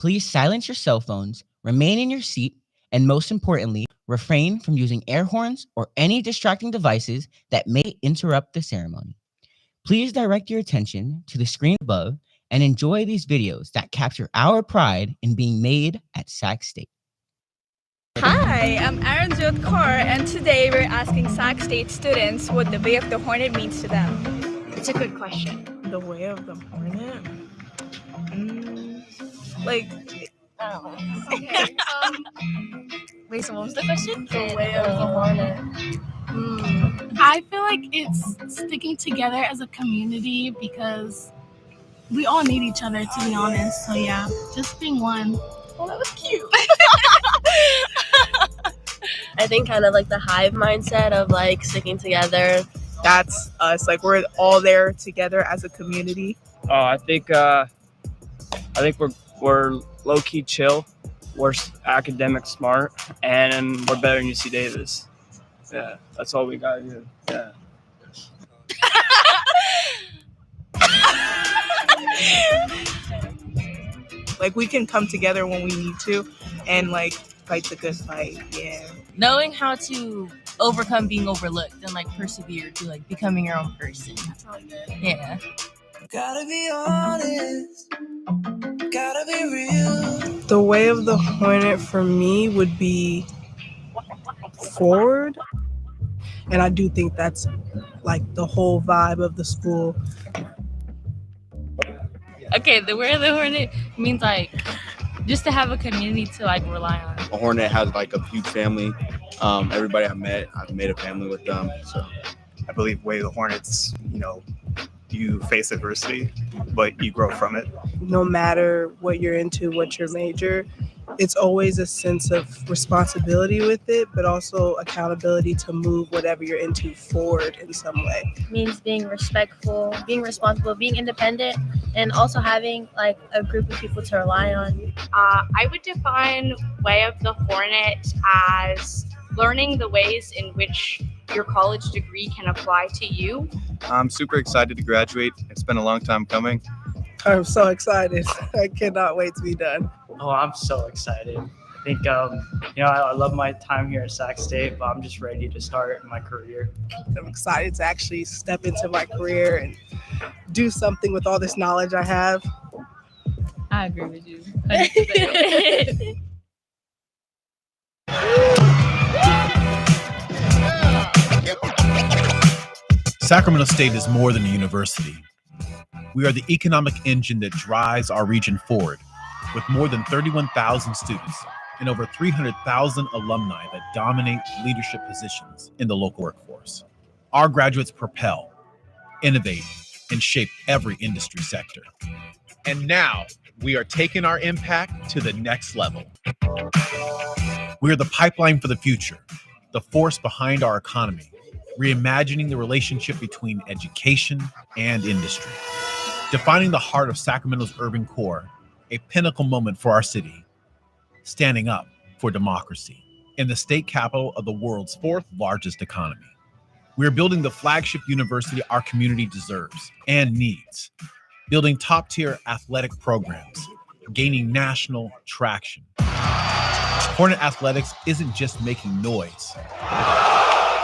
Please silence your cell phones, remain in your seat, and most importantly, refrain from using air horns or any distracting devices that may interrupt the ceremony. Please direct your attention to the screen above and enjoy these videos that capture our pride in being made at Sac State. Hi, I'm Aaron Jyot Kaur, and today we're asking Sac State students what the way of the hornet means to them. It's a good question. The way of the hornet? I don't know. Okay. Wait, so what was the question? The way of the hornet. I feel like it's sticking together as a community because we all need each other, to be honest. So yeah, just being one. Oh, that was cute. I think kind of like the hive mindset of like sticking together. That's us. Like we're all there together as a community. I think we're low key chill. We're academic smart, and we're better than UC Davis. Yeah, that's all we gotta do. Yeah. Like we can come together when we need to, and like fight the good fight. Yeah. Knowing how to overcome being overlooked and like persevere to like becoming your own person. That's really good. Yeah. Gotta be honest, gotta be real. The way of the hornet for me would be forward. And I do think that's like the whole vibe of the school. Okay, the way of the hornet means like just to have a community to like rely on. A hornet has like a huge family. Everybody I've made a family with them. So I believe way of the hornets, you face adversity, but you grow from it. No matter what you're into, what your major, it's always a sense of responsibility with it, but also accountability to move whatever you're into forward in some way. It means being respectful, being responsible, being independent, and also having like a group of people to rely on. I would define way of the hornet as learning the ways in which your college degree can apply to you. I'm super excited to graduate. It's been a long time coming. I'm so excited. I cannot wait to be done. Oh, I'm so excited. I think I love my time here at Sac State, but I'm just ready to start my career. I'm excited to actually step into my career and do something with all this knowledge I have. I agree with you. 100%. Sacramento State is more than a university. We are the economic engine that drives our region forward, with more than 31,000 students and over 300,000 alumni that dominate leadership positions in the local workforce. Our graduates propel, innovate, and shape every industry sector. And now we are taking our impact to the next level. We are the pipeline for the future, the force behind our economy, reimagining the relationship between education and industry, defining the heart of Sacramento's urban core, a pinnacle moment for our city, standing up for democracy in the state capital of the world's fourth largest economy. We are building the flagship university our community deserves and needs, building top-tier athletic programs, gaining national traction. Hornet Athletics isn't just making noise.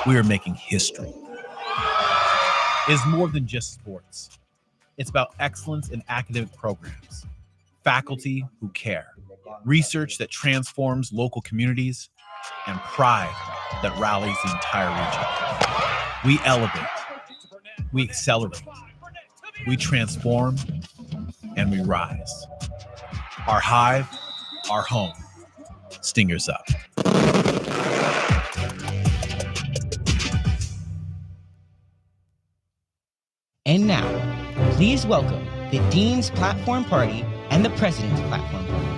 We are making history. It is more than just sports. It's about excellence in academic programs, faculty who care, research that transforms local communities, and pride that rallies the entire region. We elevate, we accelerate, we transform, and we rise. Our hive, our home. Stingers up. And now, please welcome the Dean's Platform Party and the President's Platform Party.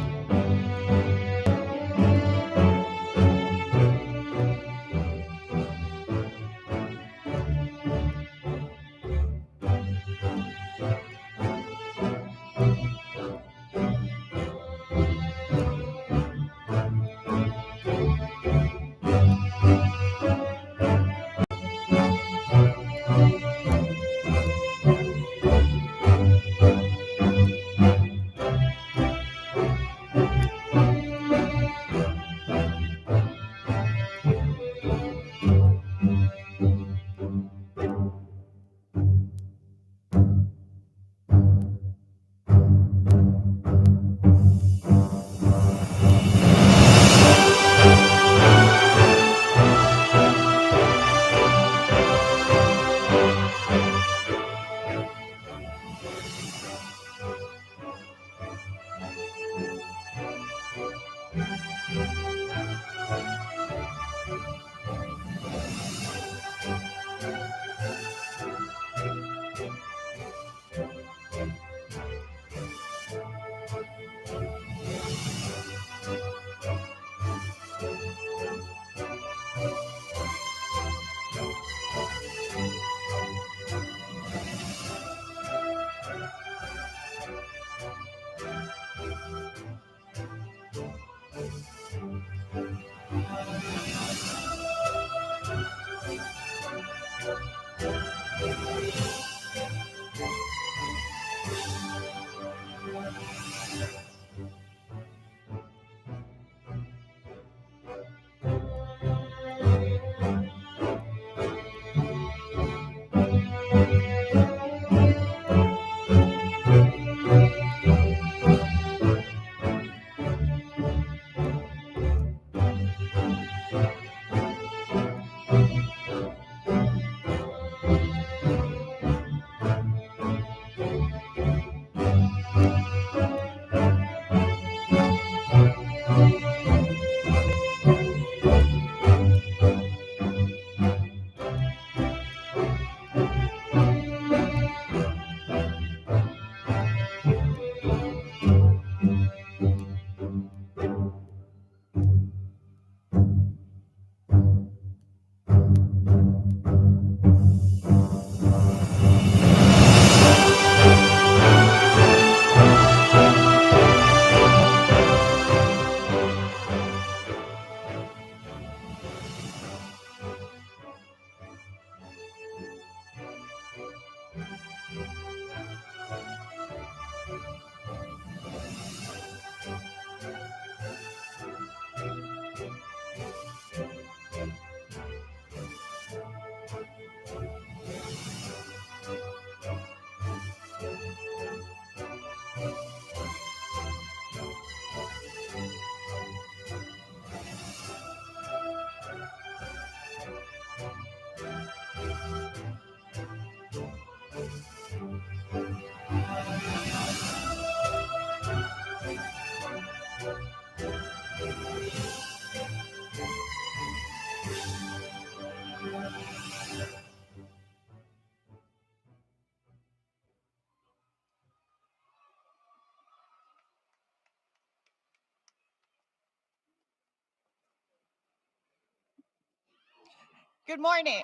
Good morning.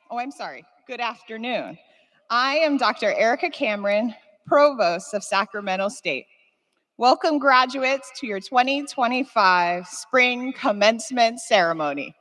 Oh, I'm sorry. Good afternoon. I am Dr. Erica Cameron, Provost of Sacramento State. Welcome, graduates, to your 2025 Spring Commencement Ceremony.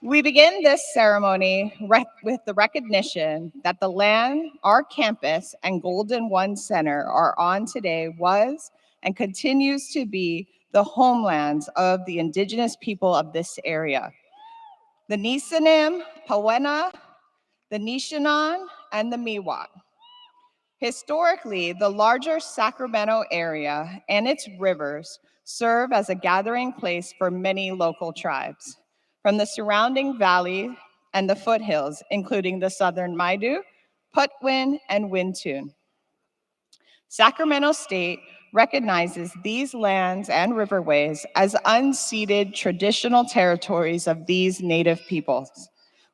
We begin this ceremony with the recognition that the land our campus and Golden One Center are on today was and continues to be the homelands of the indigenous people of this area. The Nisenim, Powena, the Nishanan, and the Miwok. Historically, the larger Sacramento area and its rivers serve as a gathering place for many local tribes, from the surrounding valley and the foothills, including the Southern Maidu, Putwin, and Wintun. Sacramento State recognizes these lands and riverways as unceded traditional territories of these Native peoples.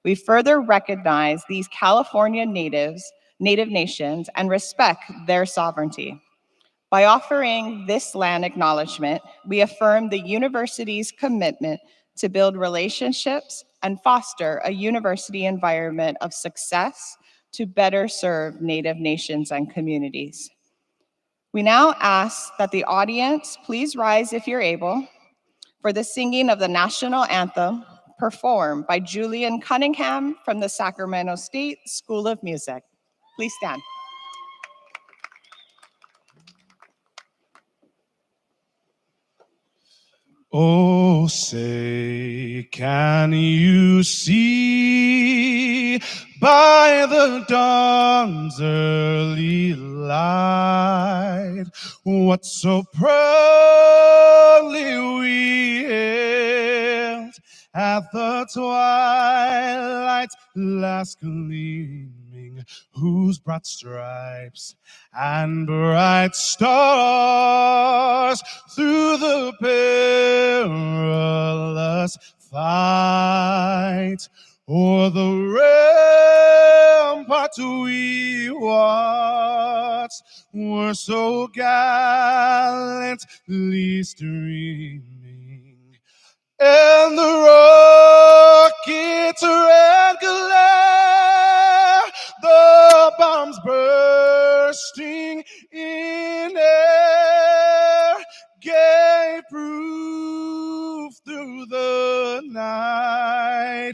We further recognize these California Native nations and respect their sovereignty. By offering this land acknowledgement, we affirm the university's commitment to build relationships and foster a university environment of success to better serve Native nations and communities. We now ask that the audience please rise if you're able for the singing of the national anthem performed by Julian Cunningham from the Sacramento State School of Music. Please stand. Oh, say, can you see by the dawn's early light what so proudly we hailed at the twilight's last gleaming whose broad stripes and bright stars through the perilous fight o'er the ramparts we watched were so gallantly streaming, and the rockets red glare, the bombs bursting in air, gave proof through the night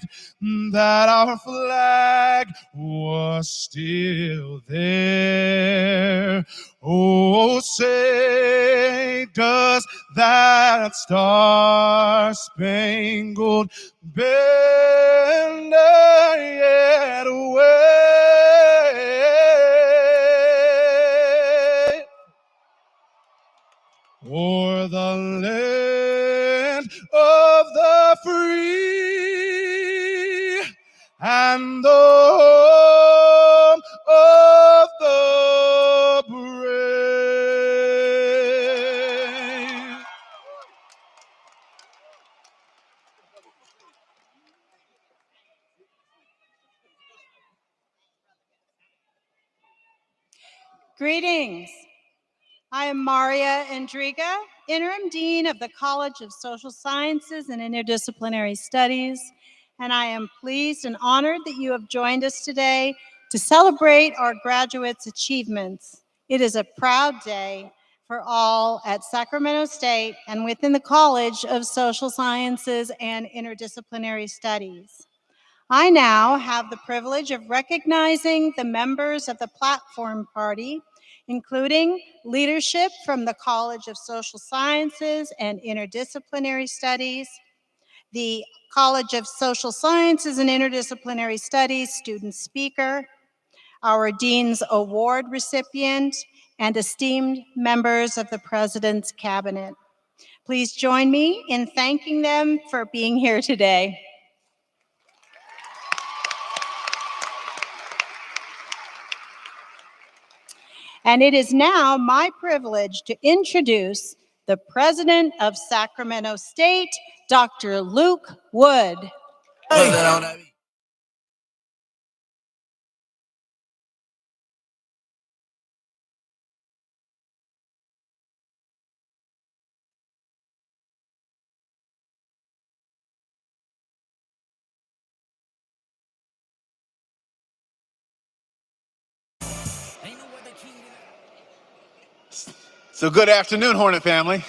that our flag was still there. Oh, say does that star-spangled banner yet wave o'er the land of the free and the home of the brave. Greetings. I am Maria Endriga, Interim Dean of the College of Social Sciences and Interdisciplinary Studies, and I am pleased and honored that you have joined us today to celebrate our graduates' achievements. It is a proud day for all at Sacramento State and within the College of Social Sciences and Interdisciplinary Studies. I now have the privilege of recognizing the members of the platform party, including leadership from the College of Social Sciences and Interdisciplinary Studies, the College of Social Sciences and Interdisciplinary Studies student speaker, our Dean's Award recipient, and esteemed members of the President's Cabinet. Please join me in thanking them for being here today. And it is now my privilege to introduce the President of Sacramento State, Dr. Luke Wood. So good afternoon, Hornet family.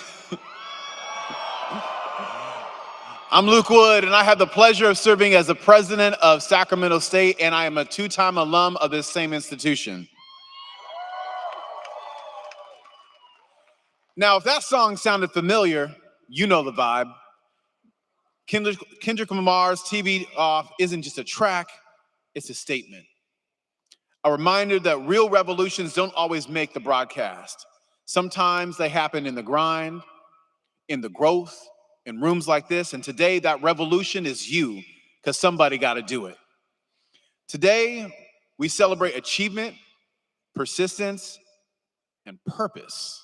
I'm Luke Wood, and I have the pleasure of serving as the president of Sacramento State, and I am a two-time alum of this same institution. Now, if that song sounded familiar, you know the vibe. Kendrick Lamar's TV Off isn't just a track, it's a statement. A reminder that real revolutions don't always make the broadcast. Sometimes they happen in the grind, in the growth, in rooms like this, and today that revolution is you, because somebody got to do it. Today, we celebrate achievement, persistence, and purpose.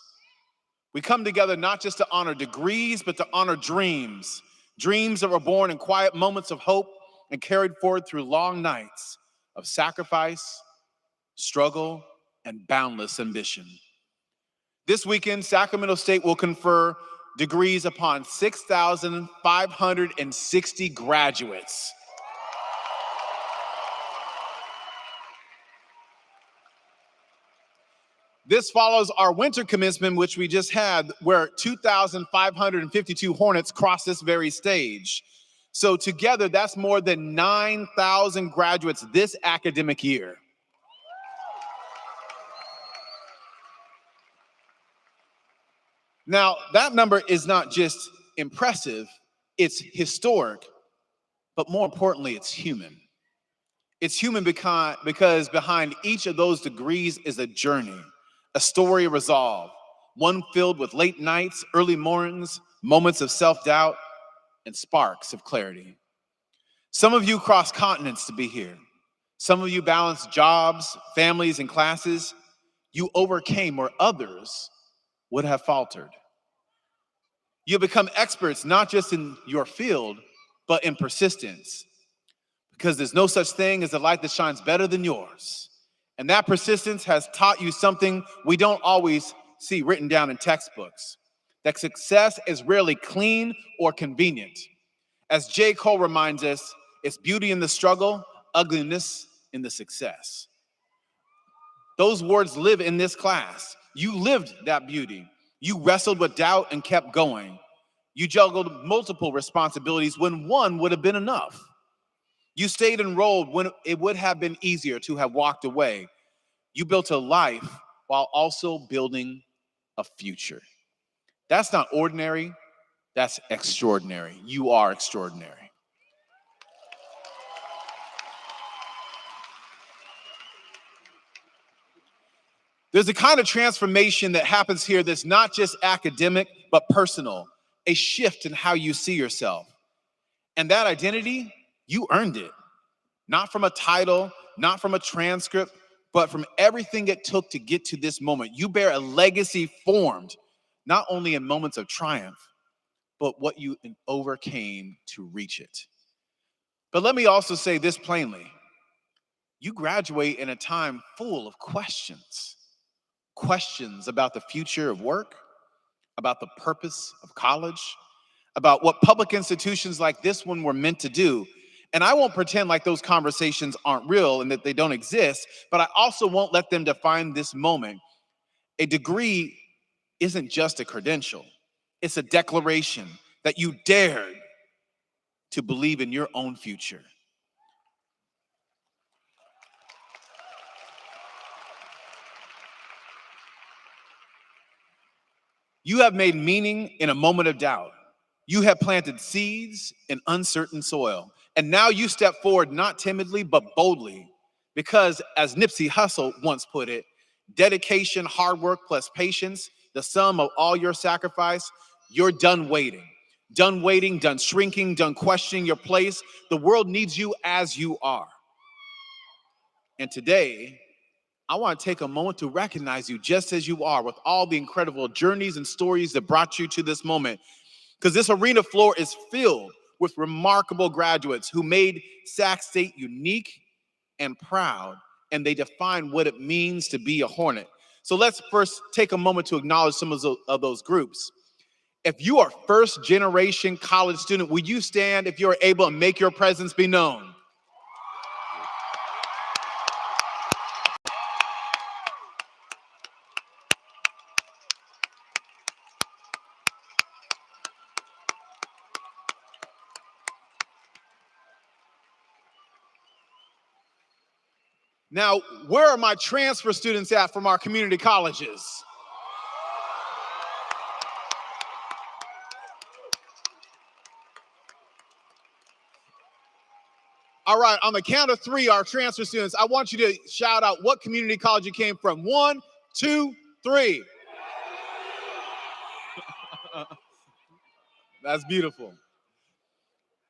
We come together not just to honor degrees, but to honor dreams. Dreams that were born in quiet moments of hope and carried forward through long nights of sacrifice, struggle, and boundless ambition. This weekend, Sacramento State will confer degrees upon 6,560 graduates. This follows our winter commencement, which we just had, where 2,552 Hornets crossed this very stage. So together, that's more than 9,000 graduates this academic year. Now, that number is not just impressive, it's historic, but more importantly, it's human. It's human because behind each of those degrees is a journey, a story of resolve, one filled with late nights, early mornings, moments of self-doubt, and sparks of clarity. Some of you crossed continents to be here. Some of you balanced jobs, families, and classes. You overcame where others would have faltered. You become experts not just in your field, but in persistence. Because there's no such thing as a light that shines better than yours. And that persistence has taught you something we don't always see written down in textbooks. That success is rarely clean or convenient. As J. Cole reminds us, it's beauty in the struggle, ugliness in the success. Those words live in this class. You lived that beauty. You wrestled with doubt and kept going. You juggled multiple responsibilities when one would have been enough. You stayed enrolled when it would have been easier to have walked away. You built a life while also building a future. That's not ordinary, that's extraordinary. You are extraordinary. There's a kind of transformation that happens here that's not just academic, but personal, a shift in how you see yourself. And that identity, you earned it. Not from a title, not from a transcript, but from everything it took to get to this moment. You bear a legacy formed, not only in moments of triumph, but what you overcame to reach it. But let me also say this plainly. You graduate in a time full of questions. Questions about the future of work, about the purpose of college, about what public institutions like this one were meant to do. And I won't pretend like those conversations aren't real and that they don't exist, but I also won't let them define this moment. A degree isn't just a credential. It's a declaration that you dared to believe in your own future. You have made meaning in a moment of doubt. You have planted seeds in uncertain soil. And now you step forward not timidly, but boldly. Because as Nipsey Hussle once put it, dedication, hard work plus patience, the sum of all your sacrifice, you're done waiting. Done waiting, done shrinking, done questioning your place. The world needs you as you are. And today, I want to take a moment to recognize you just as you are with all the incredible journeys and stories that brought you to this moment. Because this arena floor is filled with remarkable graduates who made Sac State unique and proud, and they define what it means to be a Hornet. So let's first take a moment to acknowledge some of those groups. If you are first generation college student, will you stand if you're able and make your presence be known? Now, where are my transfer students at from our community colleges? All right, on the count of three, our transfer students, I want you to shout out what community college you came from. 1, 2, 3. That's beautiful.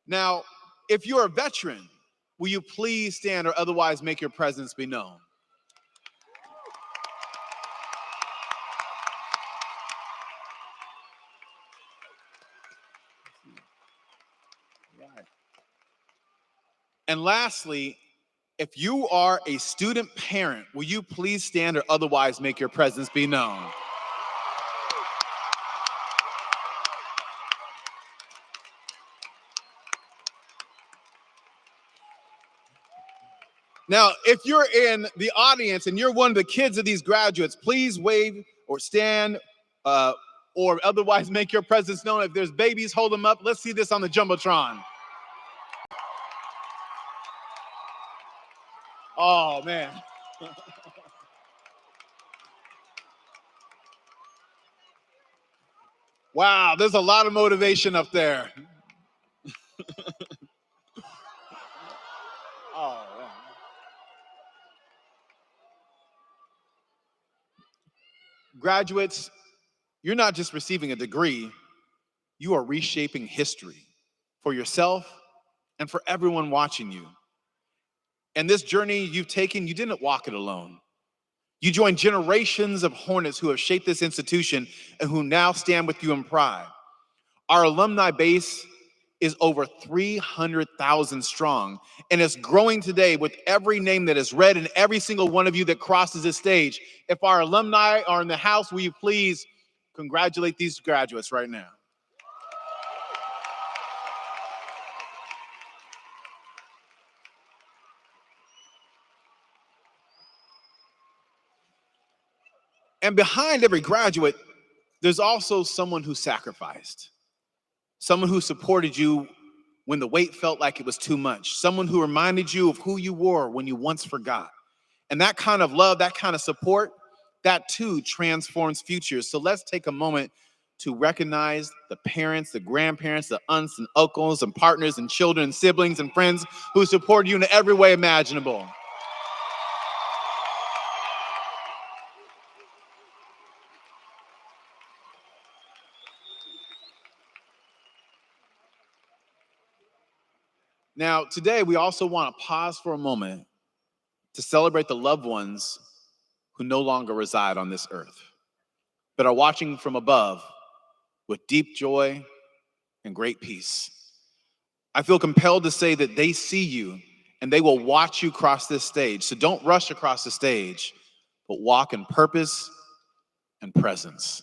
Now, if you're a veteran, will you please stand or otherwise make your presence be known? And lastly, if you are a student parent, will you please stand or otherwise make your presence be known? Now, if you're in the audience and you're one of the kids of these graduates, please wave or stand or otherwise make your presence known. If there's babies, hold them up. Let's see this on the Jumbotron. Oh, man. Wow, there's a lot of motivation up there. Oh, man. Graduates, you're not just receiving a degree, you are reshaping history for yourself and for everyone watching you. And this journey you've taken, you didn't walk it alone. You joined generations of Hornets who have shaped this institution and who now stand with you in pride. Our alumni base is over 300,000 strong, and it's growing today with every name that is read and every single one of you that crosses this stage. If our alumni are in the house, will you please congratulate these graduates right now? And behind every graduate, there's also someone who sacrificed, someone who supported you when the weight felt like it was too much, someone who reminded you of who you were when you once forgot. And that kind of love, that kind of support, that too transforms futures. So let's take a moment to recognize the parents, the grandparents, the aunts and uncles and partners and children and siblings and friends who support you in every way imaginable. Now, today, we also want to pause for a moment to celebrate the loved ones who no longer reside on this earth, but are watching from above with deep joy and great peace. I feel compelled to say that they see you and they will watch you cross this stage. So don't rush across the stage, but walk in purpose and presence.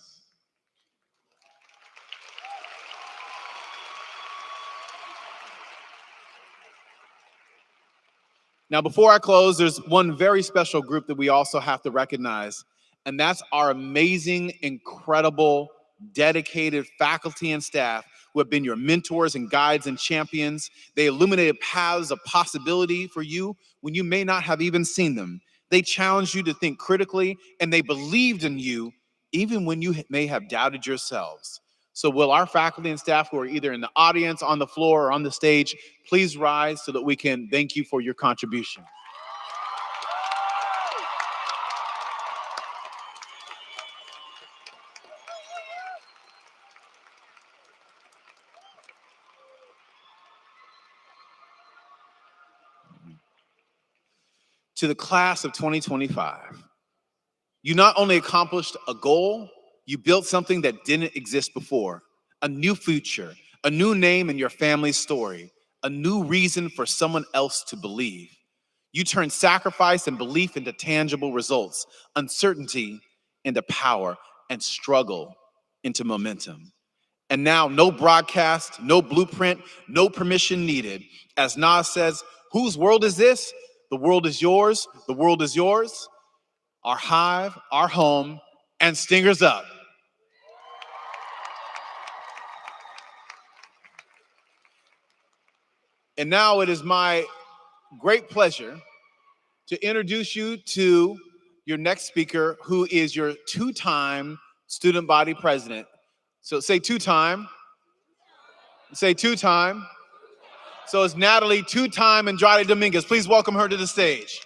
Now, before I close, there's one very special group that we also have to recognize, and that's our amazing, incredible, dedicated faculty and staff who have been your mentors and guides and champions. They illuminated paths of possibility for you when you may not have even seen them. They challenged you to think critically, and they believed in you even when you may have doubted yourselves. So will our faculty and staff who are either in the audience, on the floor, or on the stage, please rise so that we can thank you for your contribution. To the class of 2025, you not only accomplished a goal, you built something that didn't exist before, a new future, a new name in your family's story, a new reason for someone else to believe. You turned sacrifice and belief into tangible results, uncertainty into power, and struggle into momentum. And now, no broadcast, no blueprint, no permission needed. As Nas says, whose world is this? The world is yours. The world is yours. Our hive, our home, and Stingers up. And now it is my great pleasure to introduce you to your next speaker, who is your two-time student body president. So say two-time. Say two-time. So it's Natalie, two-time Andrade Dominguez. Please welcome her to the stage.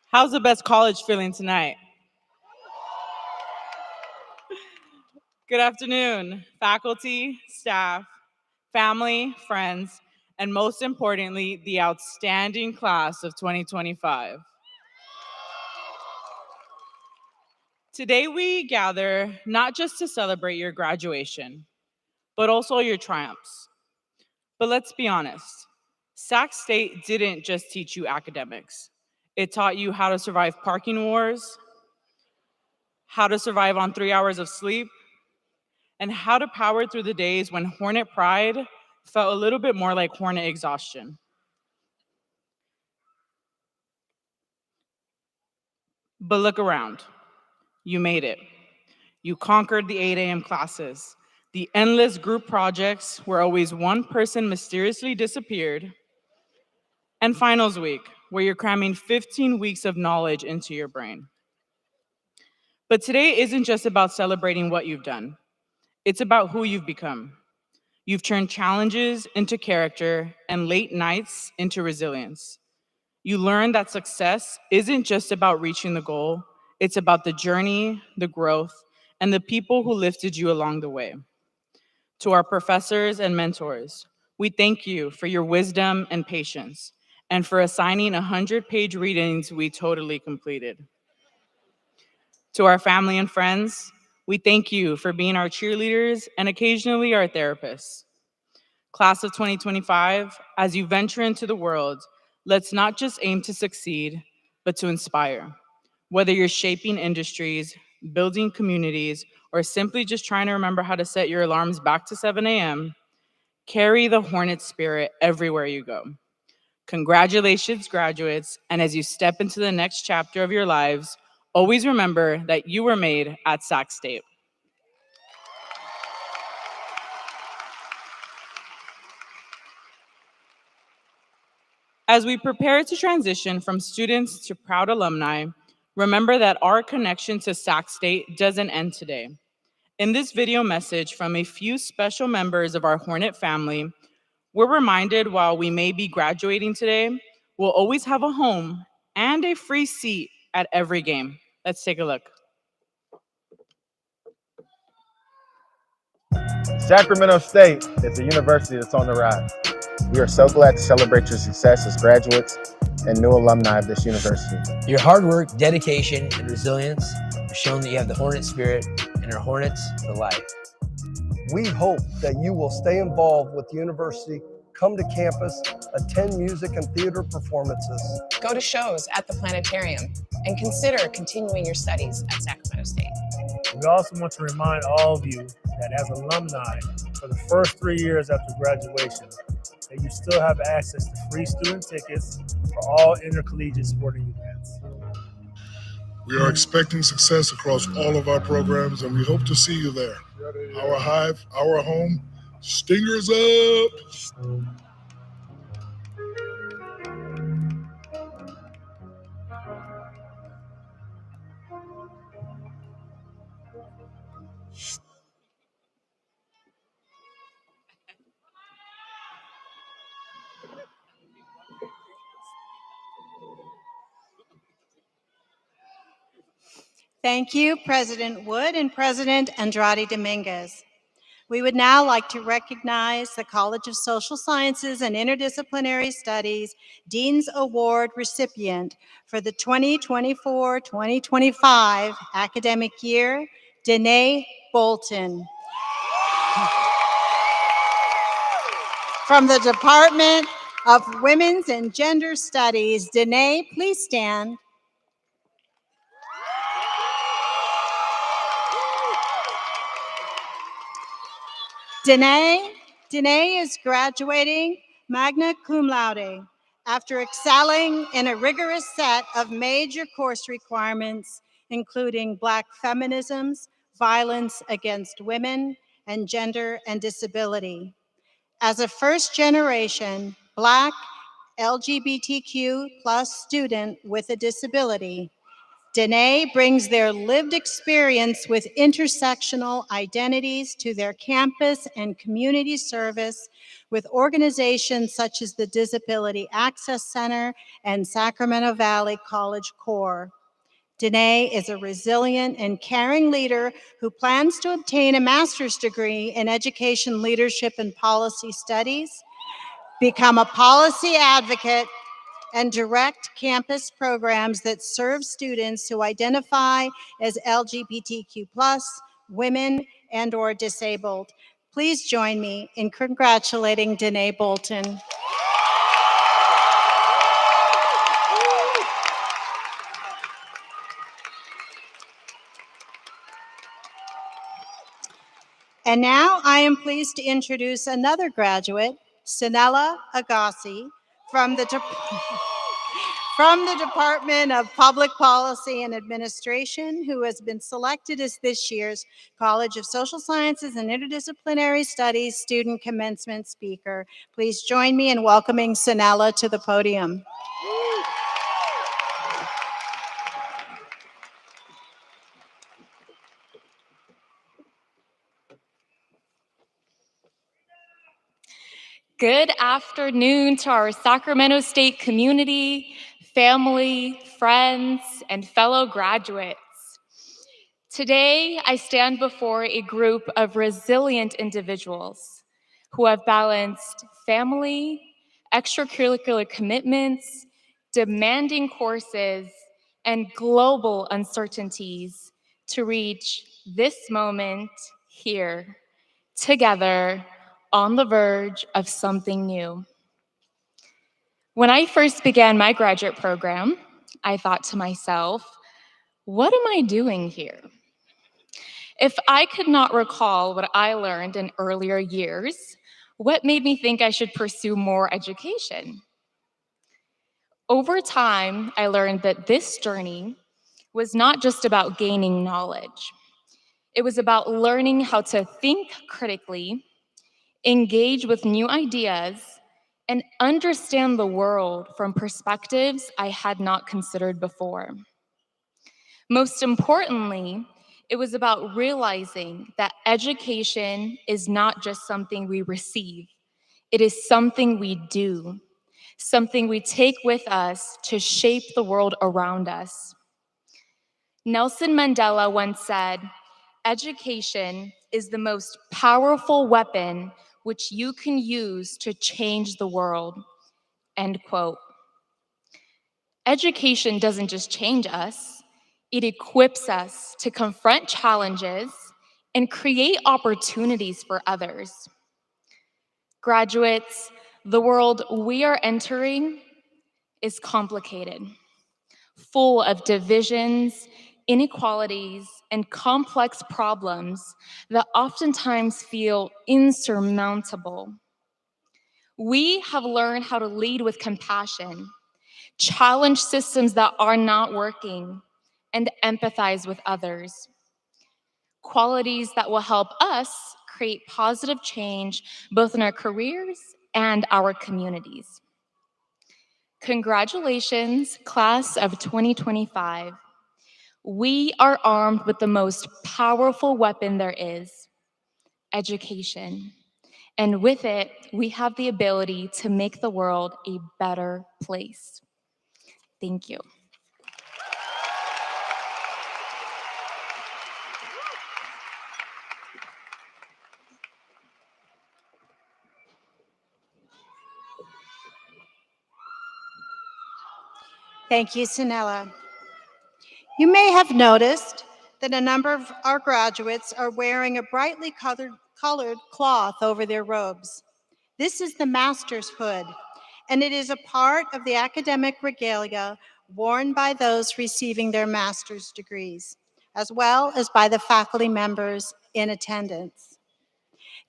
How's the best college feeling tonight? Good afternoon, faculty, staff, family, friends, and most importantly, the outstanding class of 2025. Today we gather not just to celebrate your graduation, but also your triumphs. But let's be honest, Sac State didn't just teach you academics. It taught you how to survive parking wars, how to survive on 3 hours of sleep, and how to power through the days when Hornet pride felt a little bit more like Hornet exhaustion. But look around. You made it. You conquered the 8 a.m. classes, the endless group projects where always one person mysteriously disappeared, and finals week, where you're cramming 15 weeks of knowledge into your brain. But today isn't just about celebrating what you've done. It's about who you've become. You've turned challenges into character and late nights into resilience. You learned that success isn't just about reaching the goal, it's about the journey, the growth, and the people who lifted you along the way. To our professors and mentors, we thank you for your wisdom and patience, and for assigning 100-page readings we totally completed. To our family and friends, we thank you for being our cheerleaders and occasionally our therapists. Class of 2025, as you venture into the world, let's not just aim to succeed, but to inspire. Whether you're shaping industries, building communities, or simply just trying to remember how to set your alarms back to 7 a.m., carry the Hornet spirit everywhere you go. Congratulations, graduates, and as you step into the next chapter of your lives, always remember that you were made at Sac State. As we prepare to transition from students to proud alumni, remember that our connection to Sac State doesn't end today. In this video message from a few special members of our Hornet family, we're reminded while we may be graduating today, we'll always have a home and a free seat at every game. Let's take a look. Sacramento State is a university that's on the rise. We are so glad to celebrate your success as graduates and new alumni of this university. Your hard work, dedication, and resilience have shown that you have the Hornet spirit and are Hornets for life. We hope that you will stay involved with the university, come to campus, attend music and theater performances, go to shows at the planetarium, and consider continuing your studies at Sacramento State. We also want to remind all of you that as alumni, for the first 3 years after graduation, that you still have access to free student tickets for all intercollegiate sporting events. We are expecting success across all of our programs, and we hope to see you there. Our hive, our home, Stingers up! Thank you, President Wood and President Andrade Dominguez. We would now like to recognize the College of Social Sciences and Interdisciplinary Studies Dean's Award recipient for the 2024-2025 academic year, Danae Bolton. From the Department of Women's and Gender Studies, Danae, please stand. Danae is graduating magna cum laude after excelling in a rigorous set of major course requirements, including Black feminisms, violence against women, and gender and disability. As a first-generation Black LGBTQ+ student with a disability, Danae brings their lived experience with intersectional identities to their campus and community service with organizations such as the Disability Access Center and Sacramento Valley College Corps. Danae is a resilient and caring leader who plans to obtain a master's degree in education, leadership, and policy studies, become a policy advocate, and direct campus programs that serve students who identify as LGBTQ+, women, and/or disabled. Please join me in congratulating Danae Bolton. And now I am pleased to introduce another graduate, Sanella Agassi, from the Department of Public Policy and Administration, who has been selected as this year's College of Social Sciences and Interdisciplinary Studies student commencement speaker. Please join me in welcoming Sanella to the podium. Good afternoon to our Sacramento State community, family, friends, and fellow graduates. Today, I stand before a group of resilient individuals who have balanced family, extracurricular commitments, demanding courses, and global uncertainties to reach this moment here, together, on the verge of something new. When I first began my graduate program, I thought to myself, what am I doing here? If I could not recall what I learned in earlier years, what made me think I should pursue more education? Over time, I learned that this journey was not just about gaining knowledge. It was about learning how to think critically, engage with new ideas, and understand the world from perspectives I had not considered before. Most importantly, it was about realizing that education is not just something we receive, it is something we do, something we take with us to shape the world around us. Nelson Mandela once said, "Education is the most powerful weapon which you can use to change the world." End quote. Education doesn't just change us, it equips us to confront challenges and create opportunities for others. Graduates, the world we are entering is complicated, full of divisions, inequalities, and complex problems that oftentimes feel insurmountable. We have learned how to lead with compassion, challenge systems that are not working, and empathize with others. Qualities that will help us create positive change both in our careers and our communities. Congratulations, class of 2025. We are armed with the most powerful weapon there is, education. And with it, we have the ability to make the world a better place. Thank you. Thank you, Sanella. You may have noticed that a number of our graduates are wearing a brightly colored cloth over their robes. This is the master's hood, and it is a part of the academic regalia worn by those receiving their master's degrees, as well as by the faculty members in attendance.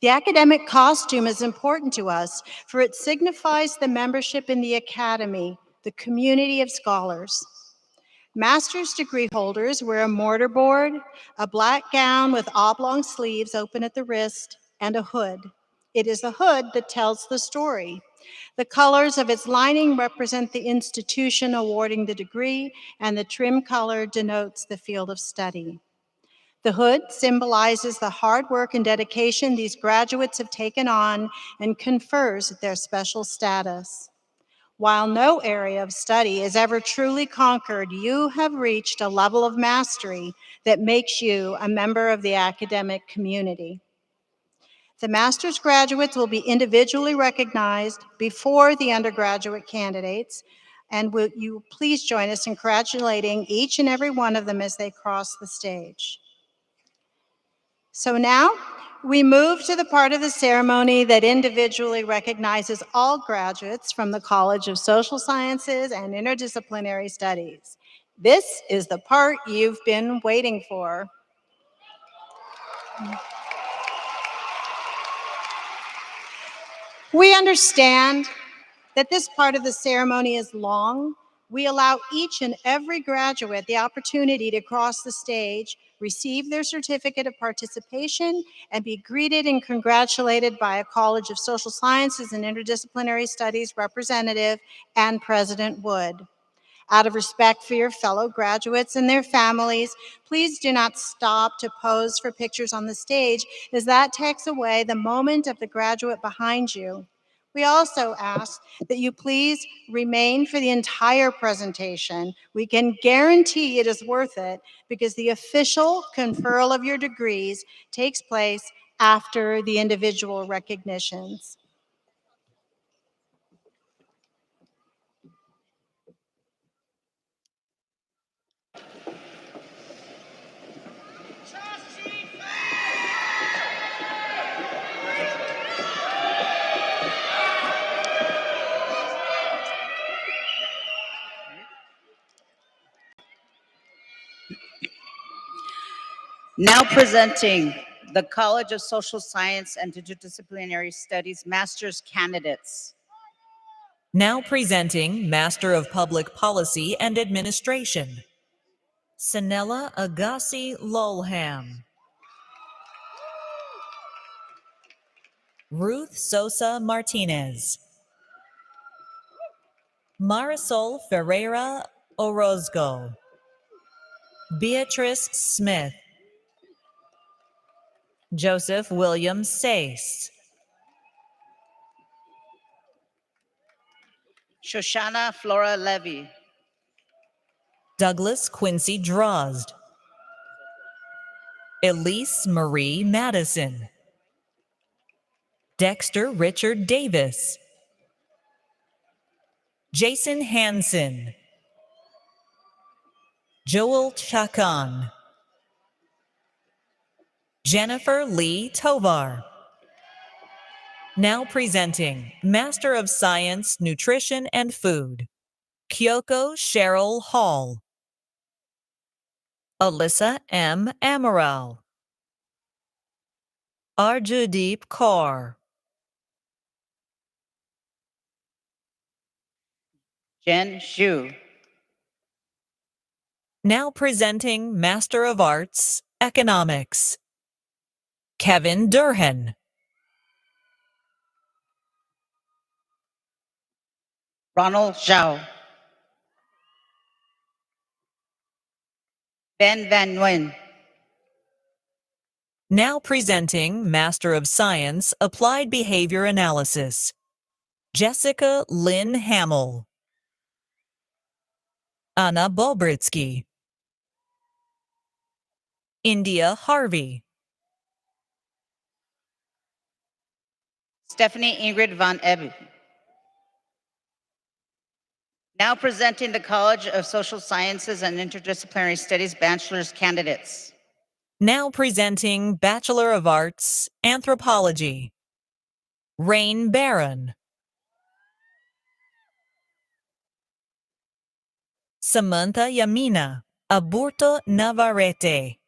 The academic costume is important to us, for it signifies the membership in the academy, the community of scholars. Master's degree holders wear a mortarboard, a black gown with oblong sleeves open at the wrist, and a hood. It is the hood that tells the story. The colors of its lining represent the institution awarding the degree, and the trim color denotes the field of study. The hood symbolizes the hard work and dedication these graduates have taken on and confers their special status. While no area of study is ever truly conquered, you have reached a level of mastery that makes you a member of the academic community. The master's graduates will be individually recognized before the undergraduate candidates, and will you please join us in congratulating each and every one of them as they cross the stage. So now, we move to the part of the ceremony that individually recognizes all graduates from the College of Social Sciences and Interdisciplinary Studies. This is the part you've been waiting for. We understand that this part of the ceremony is long. We allow each and every graduate the opportunity to cross the stage, receive their certificate of participation, and be greeted and congratulated by a College of Social Sciences and Interdisciplinary Studies representative and President Wood. Out of respect for your fellow graduates and their families, please do not stop to pose for pictures on the stage, as that takes away the moment of the graduate behind you. We also ask that you please remain for the entire presentation. We can guarantee it is worth it because the official conferral of your degrees takes place after the individual recognitions. Now presenting the College of Social Science and Interdisciplinary Studies Master's candidates. Now presenting Master of Public Policy and Administration, Sanella Agassi Lolham. Ruth Sosa Martinez. Marisol Ferreira Orozco. Beatrice Smith. Joseph William Sace. Shoshana Flora Levy. Douglas Quincy Drozd. Elise Marie Madison. Dexter Richard Davis. Jason Hansen. Joel Chakan. Jennifer Lee Tovar. Now presenting Master of Science, Nutrition and Food, Kyoko Cheryl Hall. Alyssa M. Amaral. Arjudeep Kaur. Jen Xu. Now presenting Master of Arts, Economics, Kevin Durhan. Ronald Zhao. Ben Van Nguyen. Now presenting Master of Science, Applied Behavior Analysis, Jessica Lynn Hamill. Anna Bobritsky. India Harvey. Stephanie Ingrid Van Ebbe. Now presenting the College of Social Sciences and Interdisciplinary Studies Bachelor's candidates. Now presenting Bachelor of Arts, Anthropology, Rain Barron. Samantha Yamina Aburto Navarrete.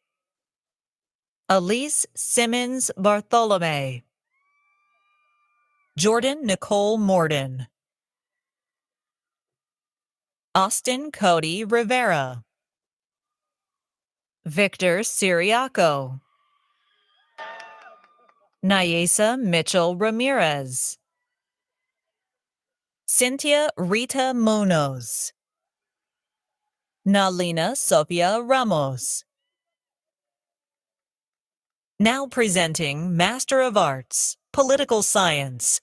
Elise Simmons Bartholome. Jordan Nicole Morden. Austin Cody Rivera. Victor Siriaco. Nyesa Mitchell Ramirez. Cynthia Rita Munoz. Nalina Sofia Ramos. Now presenting Master of Arts, Political Science,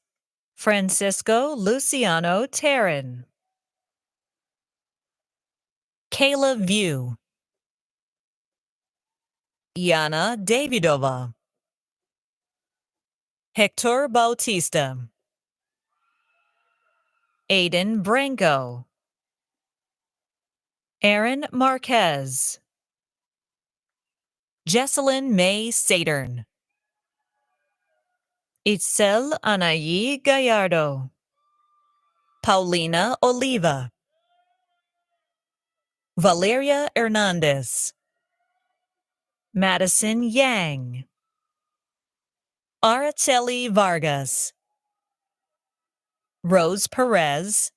Francisco Luciano Terran. Kayla View. Yana Davidova. Hector Bautista. Aiden Branco. Aaron Marquez. Jesselyn May Saturn. Itzel Anayi Gallardo. Paulina Oliva. Valeria Hernandez. Madison Yang. Araceli Vargas. Rose Perez.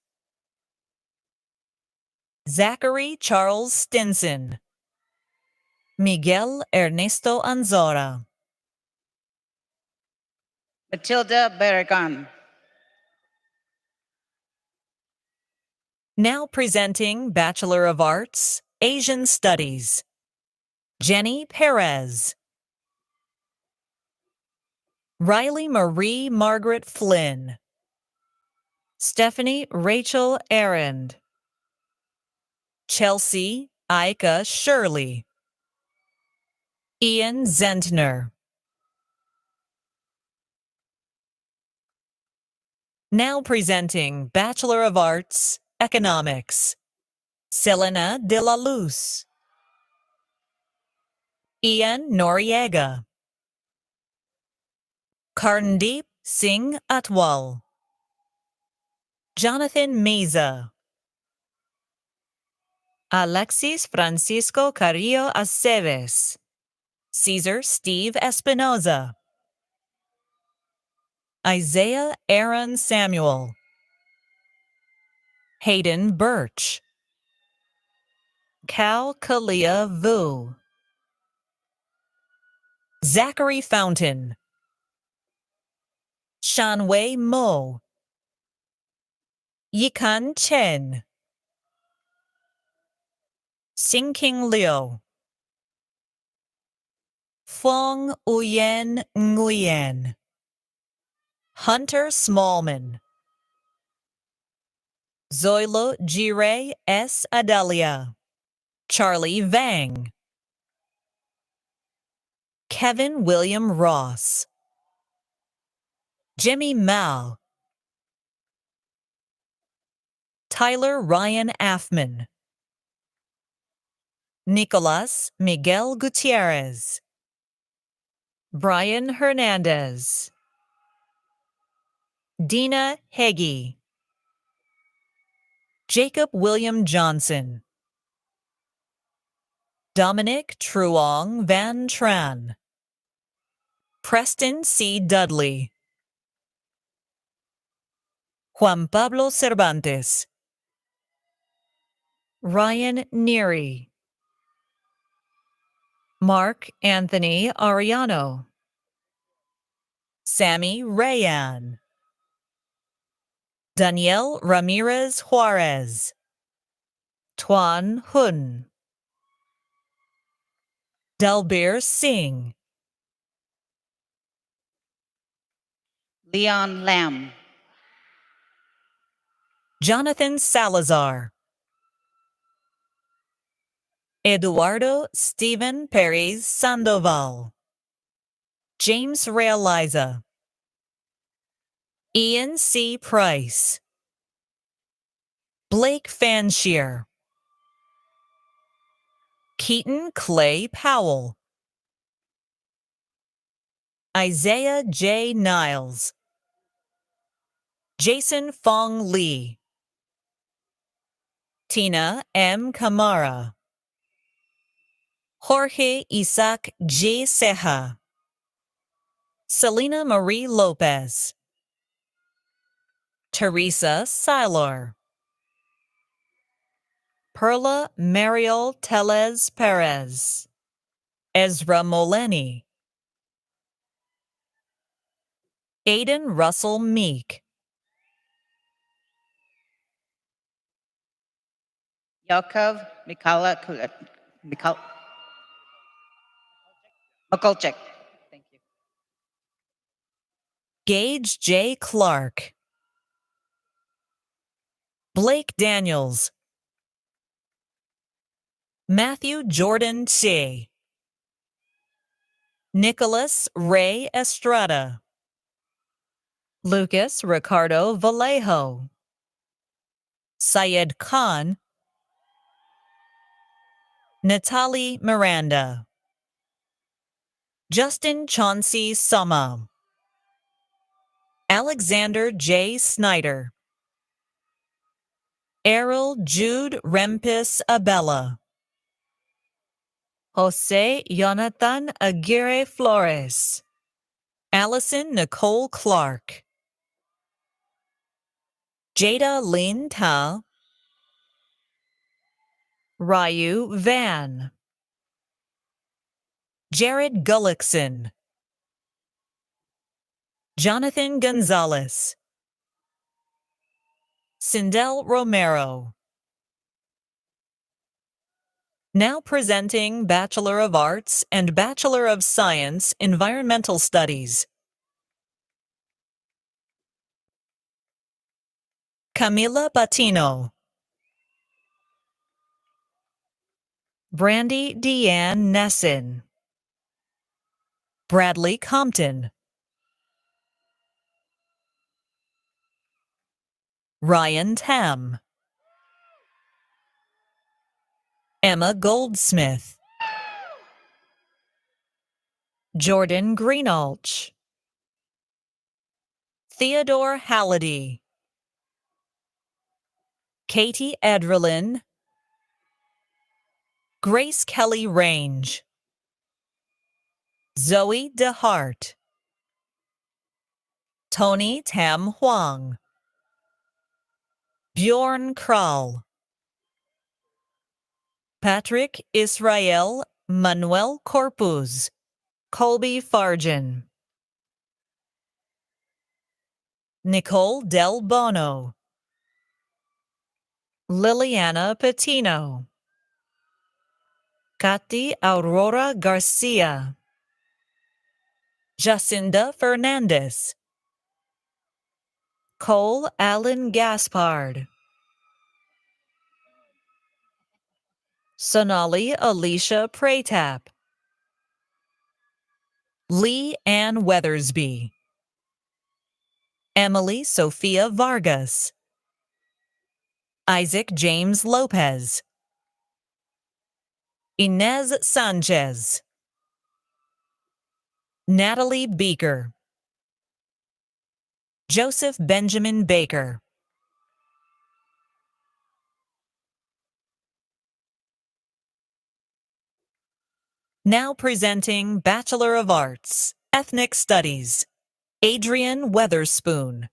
Zachary Charles Stinson. Miguel Ernesto Anzora. Matilda Barragan. Now presenting Bachelor of Arts, Asian Studies, Jenny Perez. Riley Marie Margaret Flynn. Stephanie Rachel Arend. Chelsea Ika Shirley. Ian Zentner. Now presenting Bachelor of Arts, Economics, Selena de la Luz. Ian Noriega. Karndeep Singh Atwal. Jonathan Meza. Alexis Francisco Carrillo Aceves. Caesar Steve Espinoza. Isaiah Aaron Samuel. Hayden Birch. Cal Kalia Vu. Zachary Fountain. Shanwei Mo. Yikan Chen. Xingqing Liu. Feng Uyen Nguyen. Hunter Smallman. Zoilo Jire S. Adalia. Charlie Vang. Kevin William Ross. Jimmy Mao. Tyler Ryan Affman. Nicolas Miguel Gutierrez. Brian Hernandez. Dina Heggie. Jacob William Johnson. Dominic Truong Van Tran. Preston C. Dudley. Juan Pablo Cervantes. Ryan Neary. Mark Anthony Ariano. Sammy Rayan. Danielle Ramirez Juarez. Tuan Hun. Dalbir Singh. Leon Lam. Jonathan Salazar. Eduardo Stephen Perez Sandoval. James Realiza. Ian C. Price. Blake Fanshear. Keaton Clay Powell. Isaiah J. Niles. Jason Fong Lee. Tina M. Camara. Jorge Isaac G. Ceja. Selena Marie Lopez. Teresa Silar. Perla Mariel Telez Perez. Ezra Moleni. Aiden Russell Meek. Yakov Mikulczyk. Thank you. Gage J. Clark. Blake Daniels. Matthew Jordan Che. Nicholas Ray Estrada. Lucas Ricardo Vallejo. Syed Khan. Natalie Miranda. Justin Chauncey Sama. Alexander J. Snyder. Errol Jude Rempis Abella. Jose Jonathan Aguirre Flores. Allison Nicole Clark. Jada Lynn Ta. Ryu Van. Jared Gullickson. Jonathan Gonzalez. Sindel Romero. Now presenting Bachelor of Arts and Bachelor of Science Environmental Studies. Camila Batino, Brandy Deanne Nesson, Bradley Compton, Ryan Tam, Emma Goldsmith, Jordan Greenalch, Theodore Halliday, Katie Edrelin, Grace Kelly Range, Zoe DeHart, Tony Tam Huang, Bjorn Kral, Patrick Israel Manuel Corpus, Colby Farjan, Nicole Del Bono, Liliana Patino, Katy Aurora Garcia, Jacinda Fernandez, Cole Allen Gaspard, Sonali Alicia Pratap, Lee Ann Weathersby, Emily Sophia Vargas, Isaac James Lopez, Inez Sanchez, Natalie Beaker, Joseph Benjamin Baker, now presenting Bachelor of Arts, Ethnic Studies, Adrian Weatherspoon,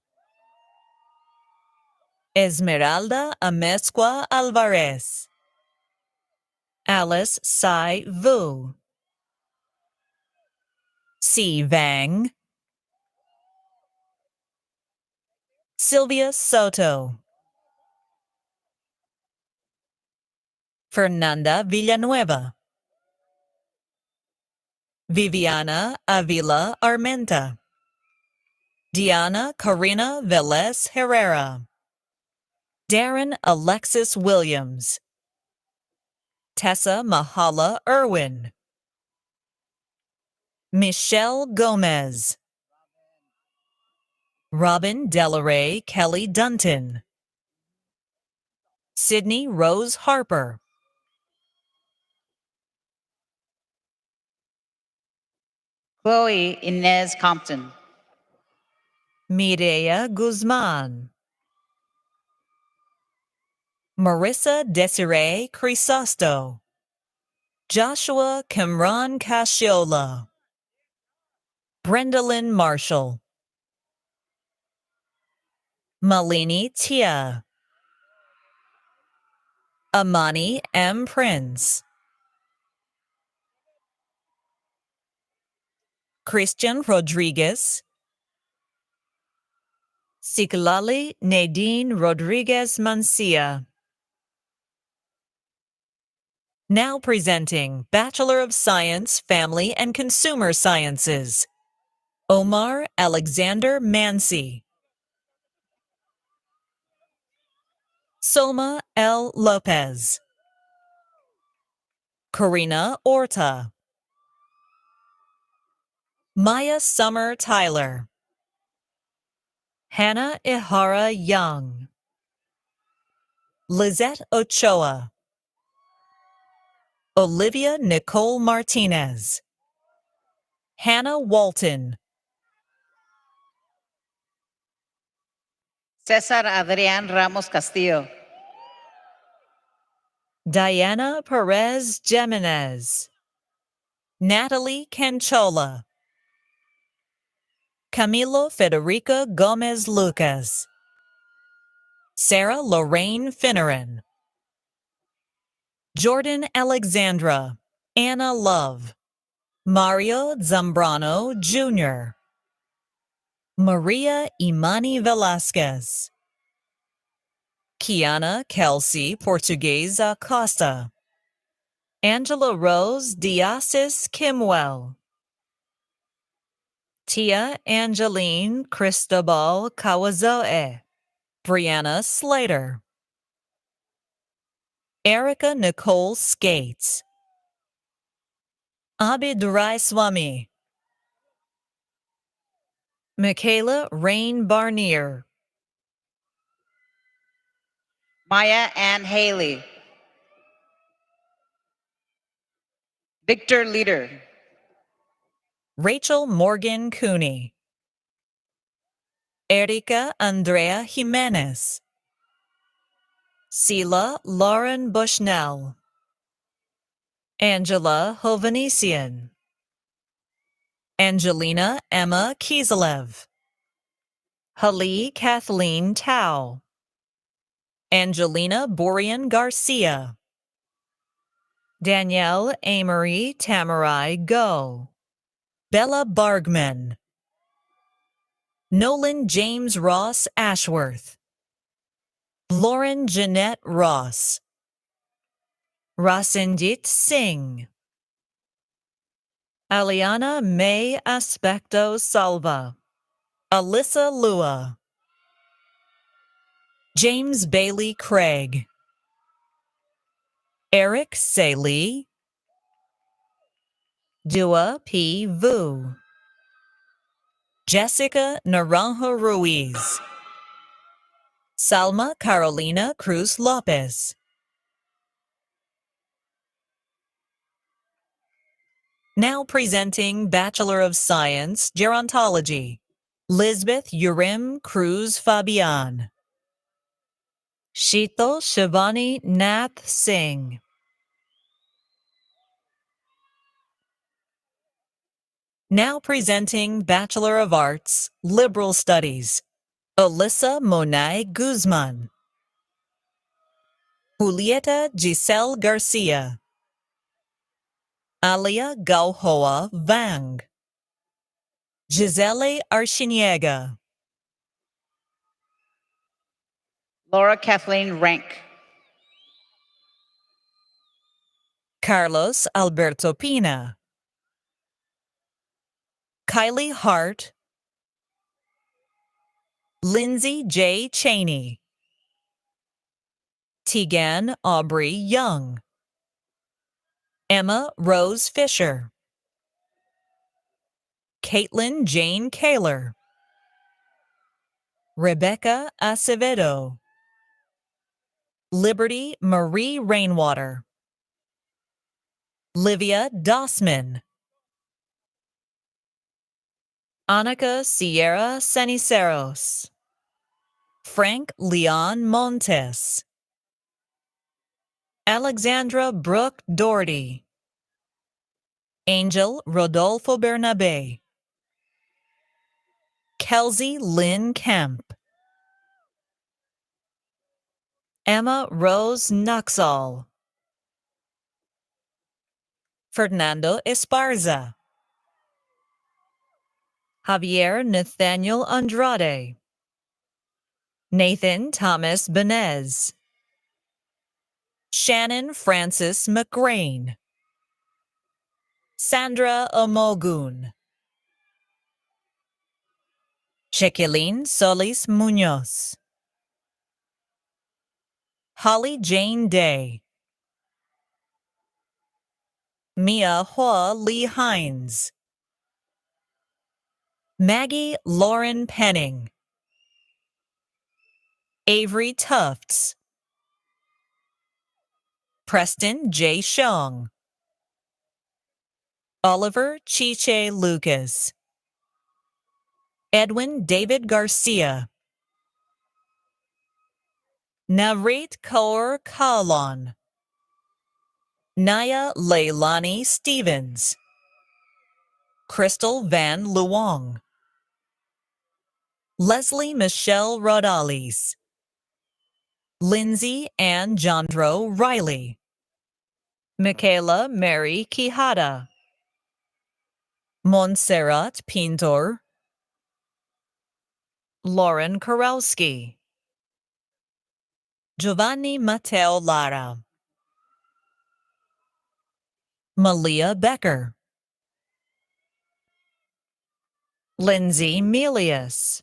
Esmeralda Amezcua Alvarez, Alice Sai Vu, Si Vang, Sylvia Soto, Fernanda Villanueva, Viviana Avila Armenta, Diana Corina Velez Herrera, Darren Alexis Williams, Tessa Mahala Irwin, Michelle Gomez, Robin Delaray Kelly Dunton, Sydney Rose Harper, Chloe Inez Compton. Mireya Guzman, Marissa Desiree Crisosto, Joshua Cameron Casciola, Brendalyn Marshall, Malini Tia, Amani M. Prince, Christian Rodriguez, Siklali Nadine Rodriguez Mancia. Now presenting Bachelor of Science, Family and Consumer Sciences, Omar Alexander Mansi, Soma L. Lopez, Karina Orta, Maya Summer Tyler, Hannah Ihara Young, Lizette Ochoa, Olivia Nicole Martinez, Hannah Walton, Cesar Adrián Ramos Castillo. Diana Perez Jimenez, Natalie Canchola, Camilo Federica Gomez Lucas, Sarah Lorraine Finneran, Jordan Alexandra, Anna Love, Mario Zambrano Jr., Maria Imani Velasquez, Kiana Kelsey Portuguese Acosta, Angela Rose Diasis Kimwell, Tia Angeline Cristobal Kawazoe, Brianna Slater. Erica Nicole Skates. Abidurai Swami. Michaela Rain Barnier. Maya Ann Haley. Victor Leader. Rachel Morgan Cooney. Erica Andrea Jimenez. Sela Lauren Bushnell. Angela Hovanesian. Angelina Emma Kiselev. Hali Kathleen Tao. Angelina Borian Garcia. Danielle Amory Tamarai Go. Bella Bargman. Nolan James Ross Ashworth. Lauren Jeanette Ross. Rasenjit Singh. Aliana May Aspecto Salva. Alyssa Lua. James Bailey Craig. Eric Saley. Dua P. Vu. Jessica Naranjo Ruiz. Salma Carolina Cruz Lopez. Now presenting Bachelor of Science, Gerontology, Lisbeth Urim Cruz Fabian. Shito Shivani Nath Singh. Now presenting Bachelor of Arts, Liberal Studies, Alyssa Monay Guzman. Julieta Giselle Garcia. Alia Gauhoa Vang. Gisele Archiniega. Laura Kathleen Rank. Carlos Alberto Pina. Kylie Hart. Lindsay J. Cheney. Tegan Aubrey Young. Emma Rose Fisher. Caitlin Jane Kaler. Rebecca Acevedo. Liberty Marie Rainwater. Livia Dossman. Annika Sierra Ceniceros. Frank Leon Montes. Alexandra Brooke Doherty. Angel Rodolfo Bernabe. Kelsey Lynn Kemp. Emma Rose Nuxall. Fernando Esparza. Javier Nathaniel Andrade. Nathan Thomas Benez. Shannon Francis McGrain. Sandra Omogun. Chiquilin Solis Munoz. Holly Jane Day. Mia Hua Lee Hines. Maggie Lauren Penning. Avery Tufts. Preston J. Shong. Oliver Chiche Lucas. Edwin David Garcia. Navreet Kaur Kalon. Naya Leilani Stevens. Crystal Van Luong. Leslie Michelle Rodales. Lindsay Ann Jandro Riley. Michaela Mary Quijada. Montserrat Pintor. Lauren Karowski. Giovanni Mateo Lara. Malia Becker. Lindsay Melius.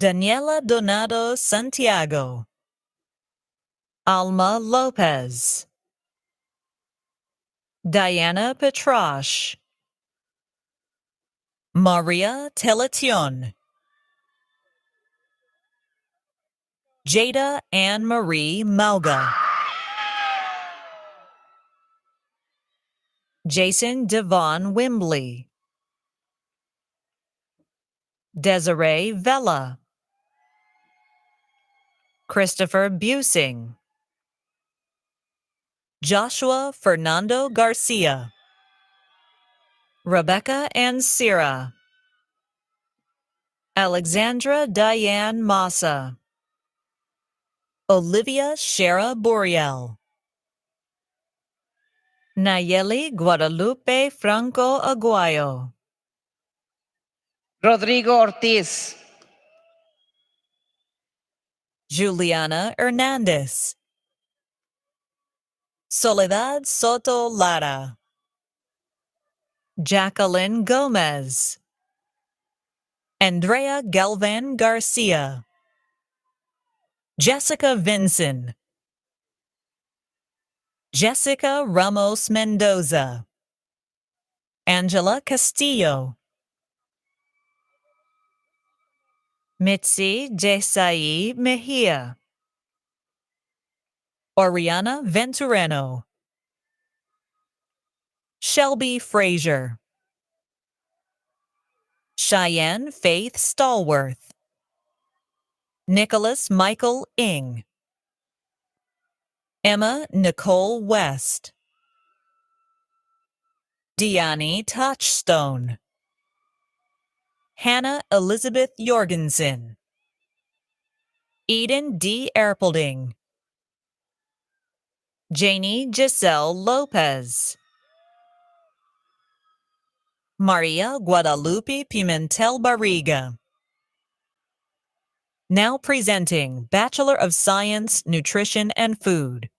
Daniela Donado Santiago, Alma Lopez, Diana Petrash, Maria Telation, Jada Anne Marie Mauga, Jason Devon Wimbley, Desiree Vella, Christopher Busing, Joshua Fernando Garcia, Rebecca Ansira, Alexandra Diane Massa, Olivia Shara Boreal, Nayeli Guadalupe Franco Aguayo, Rodrigo Ortiz, Juliana Hernandez, Soledad Soto Lara, Jacqueline Gomez, Andrea Galvan Garcia, Jessica Vinson, Jessica Ramos Mendoza, Angela Castillo, Mitzi Desai Mejia, Oriana Ventureno, Shelby Frazier, Cheyenne Faith Stallworth, Nicholas Michael Ing, Emma Nicole West, Deani Touchstone, Hannah Elizabeth Jorgensen, Eden D. Erpelding, Janie Giselle Lopez, Maria Guadalupe Pimentel Barriga. Now presenting Bachelor of Science, Nutrition and Food,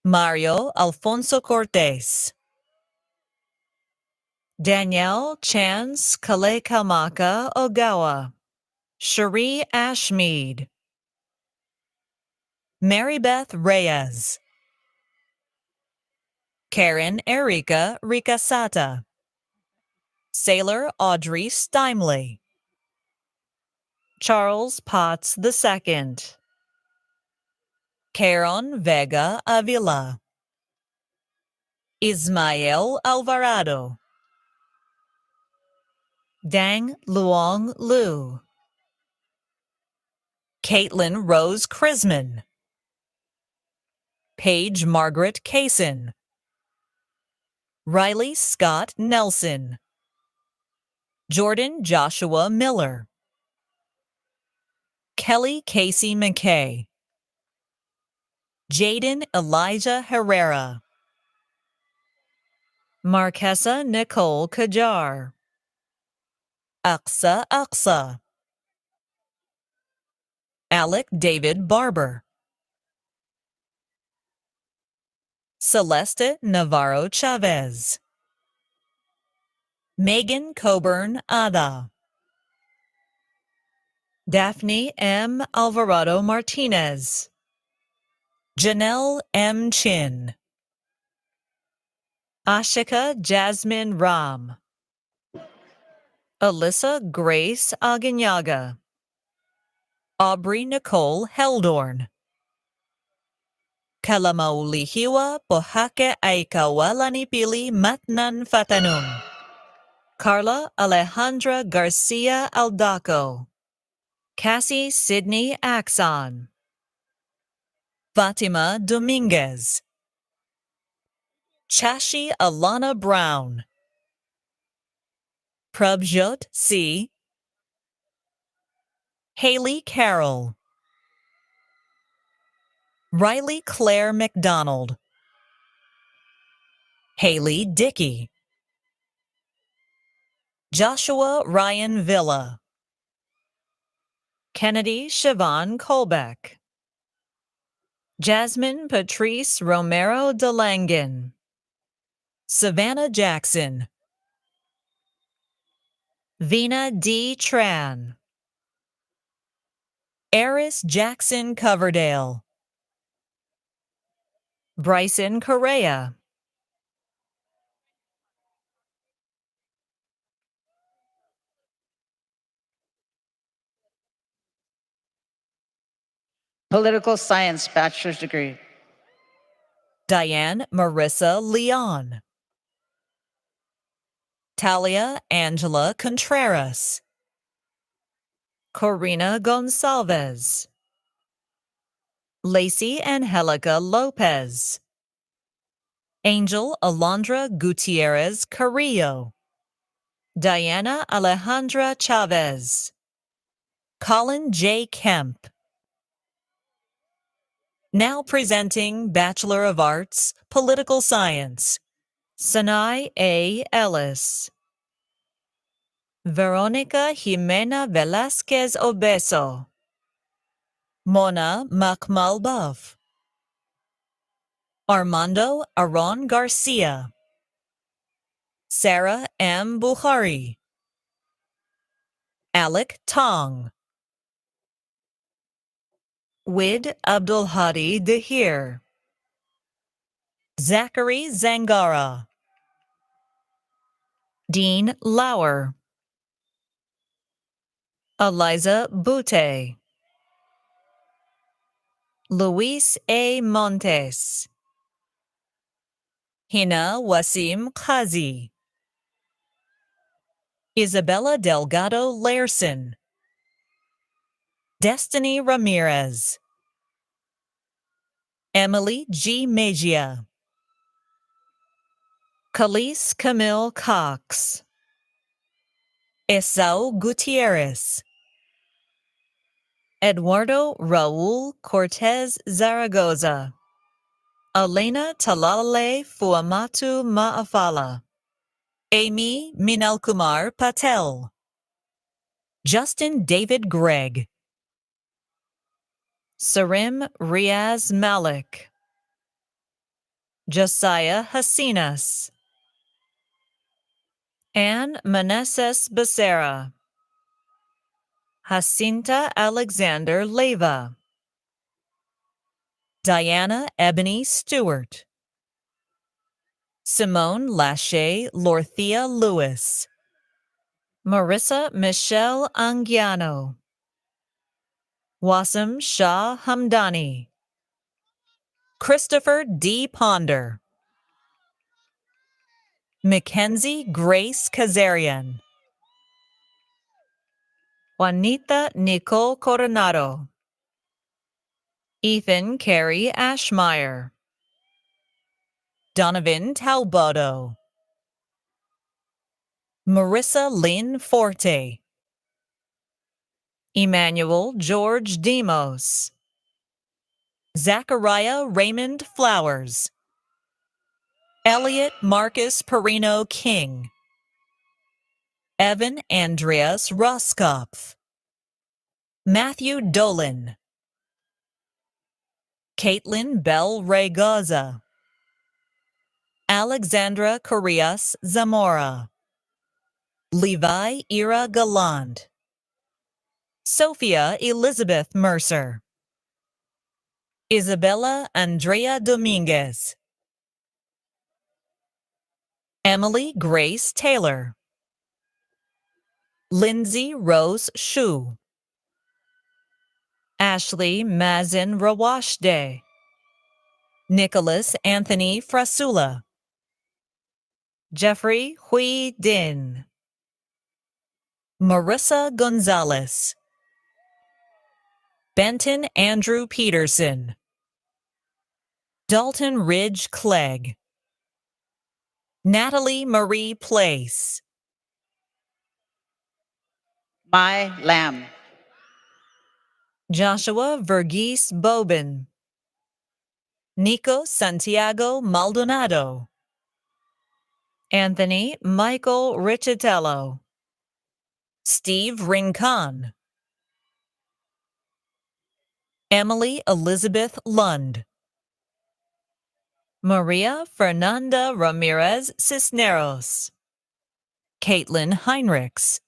Mario Alfonso Cortez, Danielle Chance Kalekamaka Ogawa, Cherie Ashmead, Mary Beth Reyes, Karen Erika Ricasata, Sailor Audrey Steimley, Charles Potts II, Caron Vega Avila, Ismael Alvarado, Dang Luong Lu, Caitlin Rose Krisman, Paige Margaret Kaysen, Riley Scott Nelson, Jordan Joshua Miller, Kelly Casey McKay, Jaden Elijah Herrera, Marquesa Nicole Kajar, Aksa, Alec David Barber, Celeste Navarro Chavez, Megan Coburn Ada, Daphne M. Alvarado Martinez, Janelle M. Chin, Ashika Jasmine Ram, Alyssa Grace Aguinyaga, Aubrey Nicole Heldorn, Kalamaulihiwa Pohake Aikawalanipili Matnan Fatanum, Carla Alejandra Garcia Aldaco, Cassie Sydney Axon, Fatima Dominguez, Chashi Alana Brown, Prabjot C., Haley Carroll, Riley Claire McDonald, Haley Dickey, Joshua Ryan Villa, Kennedy Siobhan Colbeck, Jasmine Patrice Romero DeLangen, Savannah Jackson, Vina D. Tran, Eris Jackson Coverdale, Bryson Correa, Political Science bachelor's degree. Diane Marissa Leon, Talia Angela Contreras, Corina Gonçalves, Lacey Angelica Lopez, Angel Alondra Gutierrez Carrillo, Diana Alejandra Chavez, Colin J. Kemp. Now presenting Bachelor of Arts, Political Science, Sanai A. Ellis, Veronica Jimena Velasquez Obeso, Mona Makmalbaf, Armando Aron Garcia, Sarah M. Buhari, Alec Tong, Wid Abdulhadi Dahir, Zachary Zangara, Dean Lauer, Eliza Butte, Luis A. Montes, Hina Wasim Qazi, Isabella Delgado Layerson, Destiny Ramirez, Emily G. Mejia, Khalees Camille Cox, Esau Gutierrez, Eduardo Raul Cortez Zaragoza, Elena Talalale Fuamatu Maafala, Amy Minalkumar Patel, Justin David Gregg, Sarim Riaz Malik, Josiah Hasinas, Anne Manesses Becerra, Jacinta Alexander Leyva, Diana Ebony Stewart, Simone Lachey Lorthea Lewis, Marissa Michelle Anguiano, Wasim Shah Hamdani, Christopher D. Ponder, Mackenzie Grace Kazarian, Juanita Nicole Coronado, Ethan Carey Ashmeyer, Donovan Talbotto, Marissa Lynn Forte, Emmanuel George Demos, Zachariah Raymond Flowers, Elliot Marcus Perino King, Evan Andreas Roskopf, Matthew Dolan, Caitlin Bell Raygaza, Alexandra Correas Zamora, Levi Ira Galland, Sophia Elizabeth Mercer, Isabella Andrea Dominguez, Emily Grace Taylor, Lindsay Rose Shu, Ashley Mazin Rawashde, Nicholas Anthony Frasula, Jeffrey Hui Din, Marissa Gonzalez, Benton Andrew Peterson, Dalton Ridge Clegg, Natalie Marie Place, Mai Lam. Joshua Verghese Bobin, Nico Santiago Maldonado, Anthony Michael Richitello, Steve Rincon, Emily Elizabeth Lund, Maria Fernanda Ramirez Cisneros, Caitlin Heinrichs,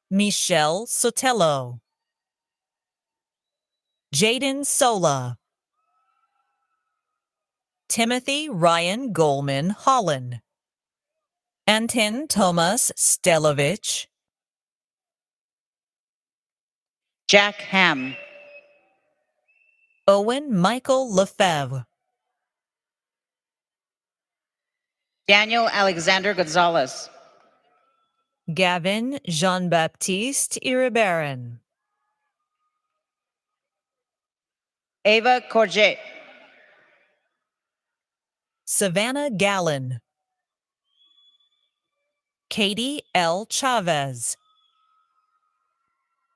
Michelle Sotelo, Jaden Sola, Timothy Ryan Goldman Holland, Anton Thomas Stelovich, Jack Ham, Owen Michael Lefebvre, Daniel Alexander Gonzalez, Gavin Jean-Baptiste Iribaran, Ava Courget, Savannah Gallen, Katie L. Chavez,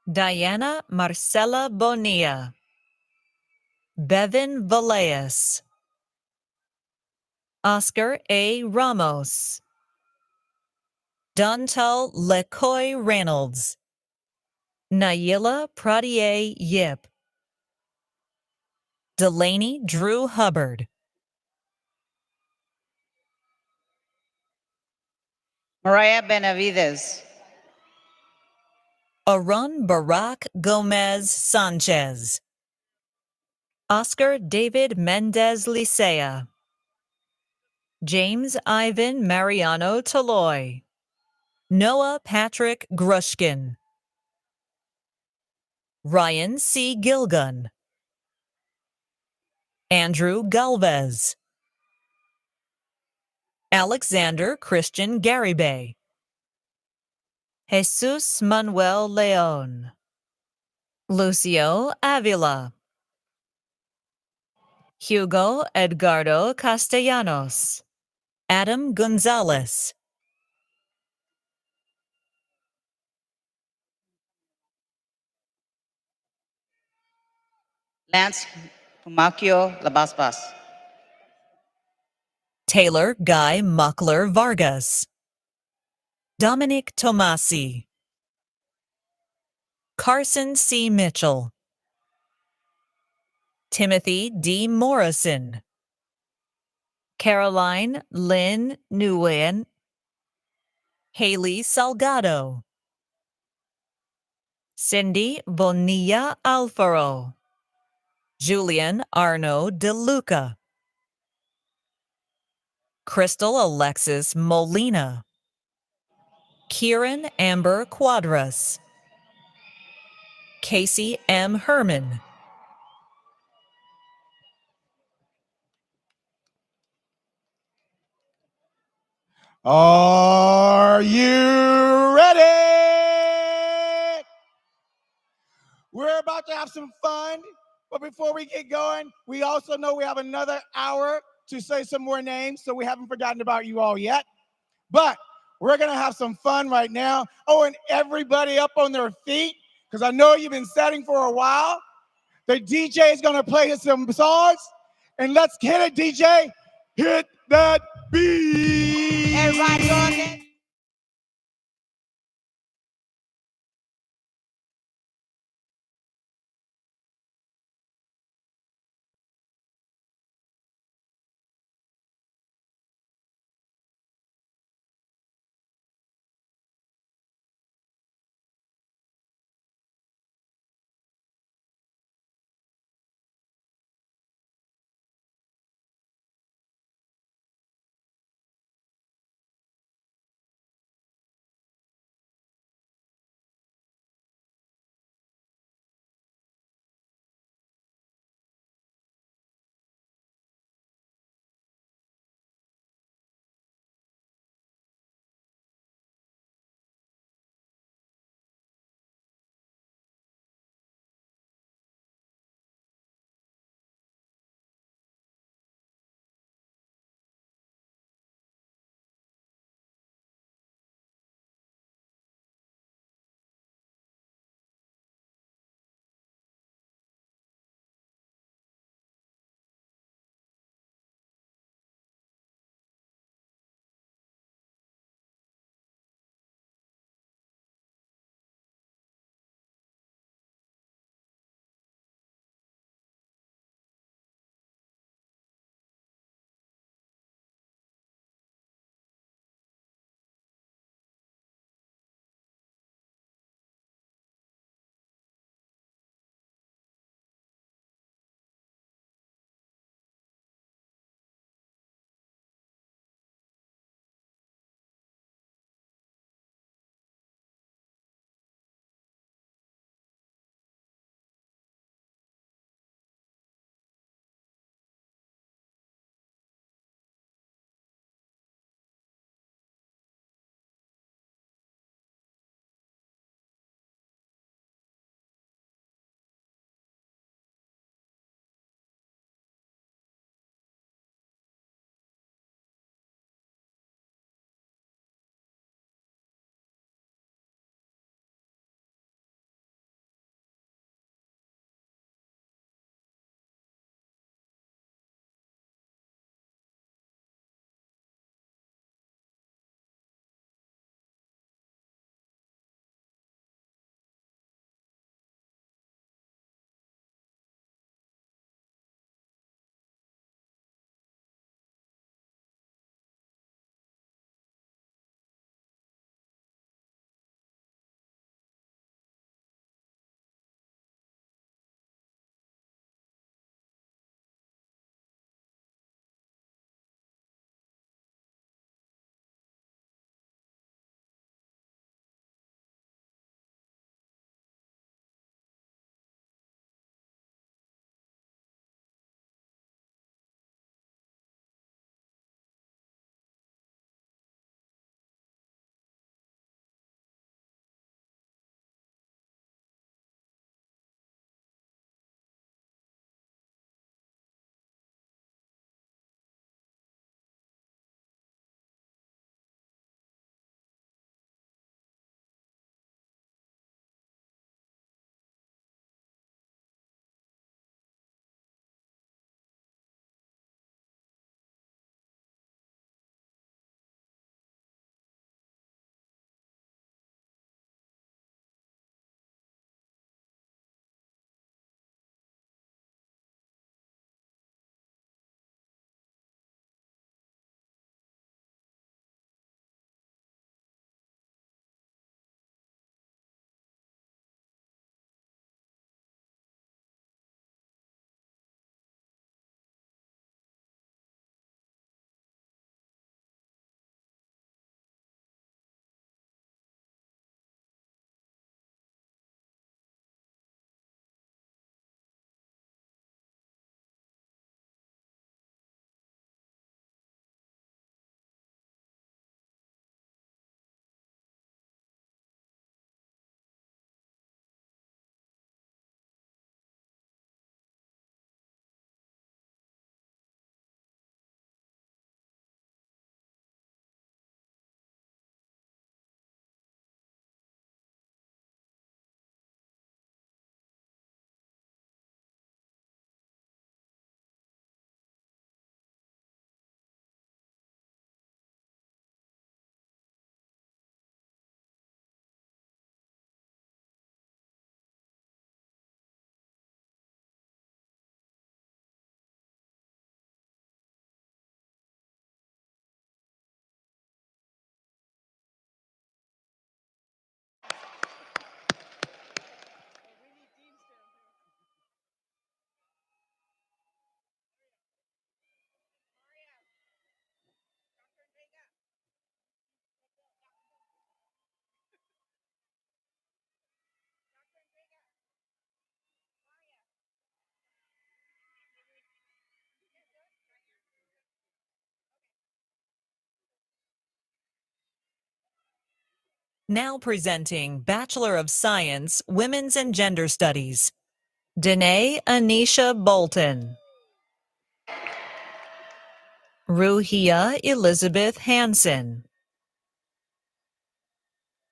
Diana Marcela Bonilla, Bevan Villegas, Oscar A. Ramos, Dontel Lecoy Reynolds, Nayila Pradier Yip, Delaney Drew Hubbard, Mariah Benavides, Arun Barak Gomez Sanchez, Oscar David Mendez Licea, James Ivan Mariano Toloy, Noah Patrick Grushkin, Ryan C. Gilgun, Andrew Galvez, Alexander Christian Garibay, Jesus Manuel Leon, Lucio Avila, Hugo Edgardo Castellanos, Adam Gonzalez, Lance Pumacchio Labasbas, Taylor Guy Muckler Vargas, Dominic Tomasi, Carson C. Mitchell, Timothy D. Morrison, Caroline Lynn Nguyen, Haley Salgado, Cindy Bonilla Alfaro, Julian Arno De Luca, Crystal Alexis Molina, Kieran Amber Quadras, Casey M. Herman, Are you ready? We're about to have some fun, but before we get going, we also know we have another hour to say some more names, so we haven't forgotten about you all yet. But we're gonna have some fun right now. Oh, and everybody up on their feet, because I know you've been setting for a while. The DJ is gonna play some songs, and let's hit it, DJ. Hit that beat. Everybody on it. Now presenting Bachelor of Science, Women's and Gender Studies, Danae Anisha Bolton. Ruhia Elizabeth Hansen.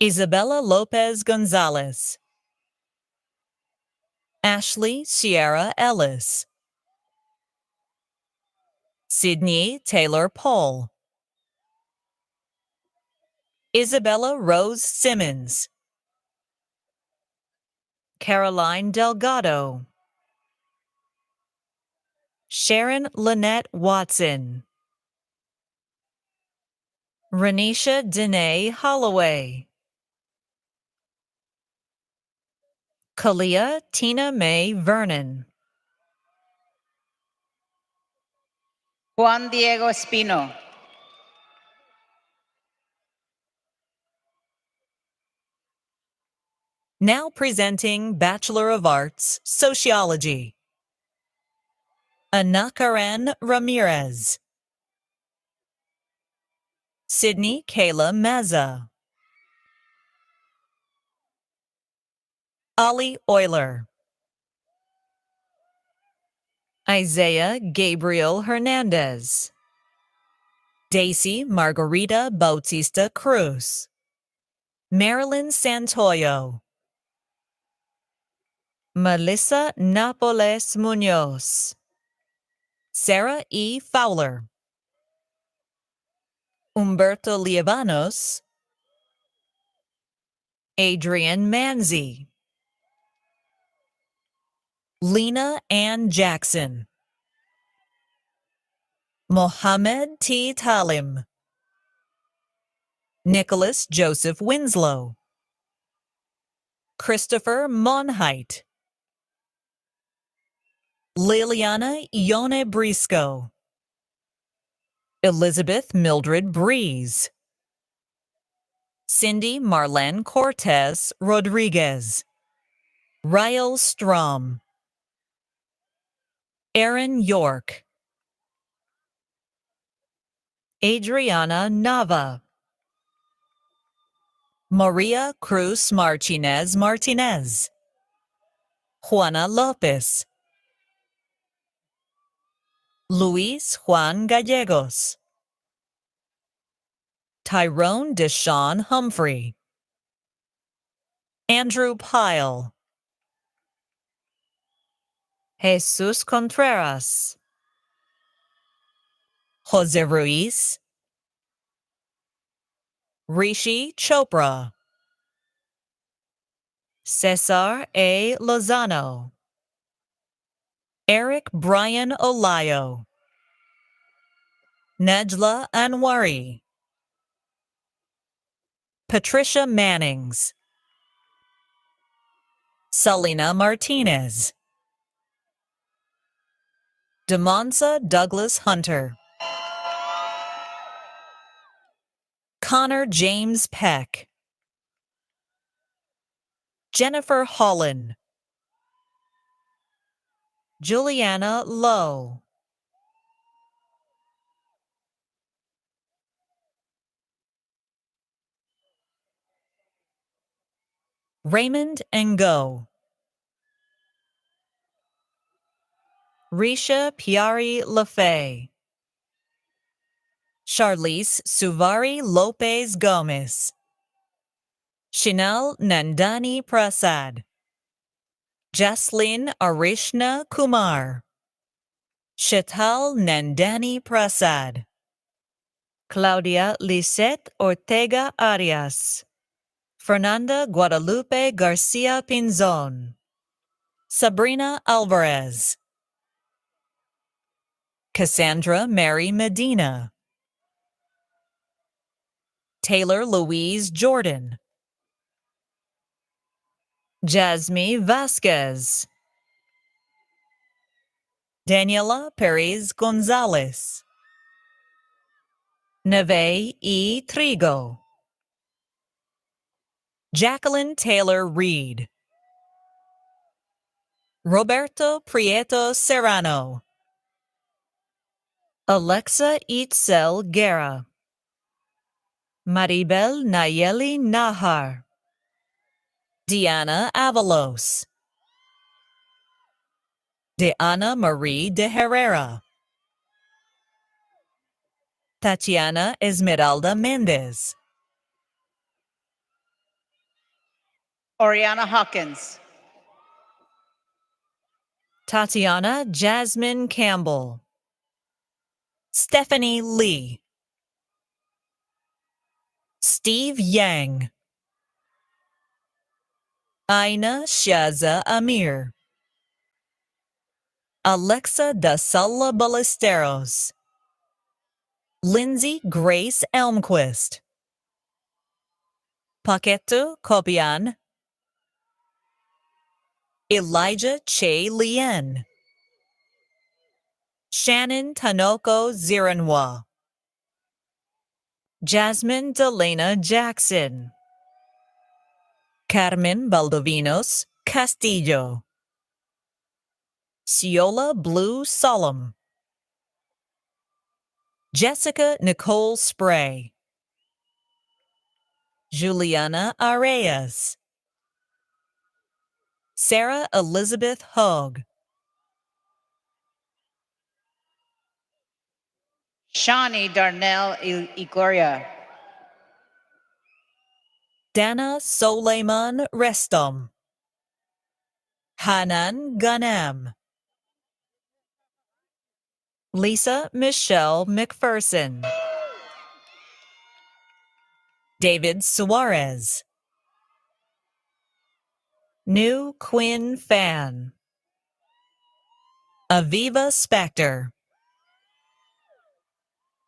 Isabella Lopez Gonzalez. Ashley Sierra Ellis. Sydney Taylor Pohl. Isabella Rose Simmons. Caroline Delgado. Sharon Lynette Watson. Renisha Danae Holloway. Kalia Tina Mae Vernon. Juan Diego Espino. Now presenting Bachelor of Arts, Sociology, Ana Karen Ramirez. Sydney Kayla Mazza. Ali Euler. Isaiah Gabriel Hernandez. Daisy Margarita Bautista Cruz. Marilyn Santoyo. Melissa Napoles Munoz. Sarah E. Fowler. Humberto Liebanos. Adrian Manzi. Lena Ann Jackson. Mohammed T. Talim. Nicholas Joseph Winslow. Christopher Monheit. Liliana Ione Briscoe. Elizabeth Mildred Breeze. Cindy Marlene Cortez Rodriguez. Ryle Strom. Aaron York. Adriana Nava. Maria Cruz Martinez Martinez. Juana Lopez. Luis Juan Gallegos. Tyrone Deshawn Humphrey. Andrew Pyle. Jesus Contreras. Jose Ruiz. Rishi Chopra. Cesar A. Lozano. Eric Brian Olayo. Najla Anwari. Patricia Mannings. Selena Martinez. Demonza Douglas Hunter. Connor James Peck. Jennifer Holland. Juliana Lowe. Raymond Ngo. Risha Piari Lafay. Charlize Suvari Lopez Gomez. Shinal Nandani Prasad. Jaslyn Arishna Kumar. Shetal Nandani Prasad. Claudia Lisette Ortega Arias. Fernanda Guadalupe Garcia Pinzon. Sabrina Alvarez. Cassandra Mary Medina. Taylor Louise Jordan. Jasmine Vasquez. Daniela Perez Gonzalez. Neve E. Trigo. Jacqueline Taylor Reed. Roberto Prieto Serrano. Alexa Itzel Guerra. Maribel Nayeli Nahar, Diana Avalos, de Ana Marie de Herrera, Tatiana Esmeralda Mendez, Oriana Hawkins. Tatiana Jasmine Campbell, Stephanie Lee, Steve Yang, Aina Shaza Amir, Alexa da Sala Ballesteros, Lindsay Grace Elmquist, Paqueto Copian, Elijah Che Lien, Shannon Tanoko Ziranwa, Jasmine Delena Jackson, Carmen Baldovinos Castillo, Ciola Blue Solemn, Jessica Nicole Spray, Juliana Areas, Sarah Elizabeth Hogue, Shawnee Darnell Igloria. Dana Soleiman Restom, Hanan Ghanem, Lisa Michelle McPherson, David Suarez, New Quinn Fan, Aviva Spector,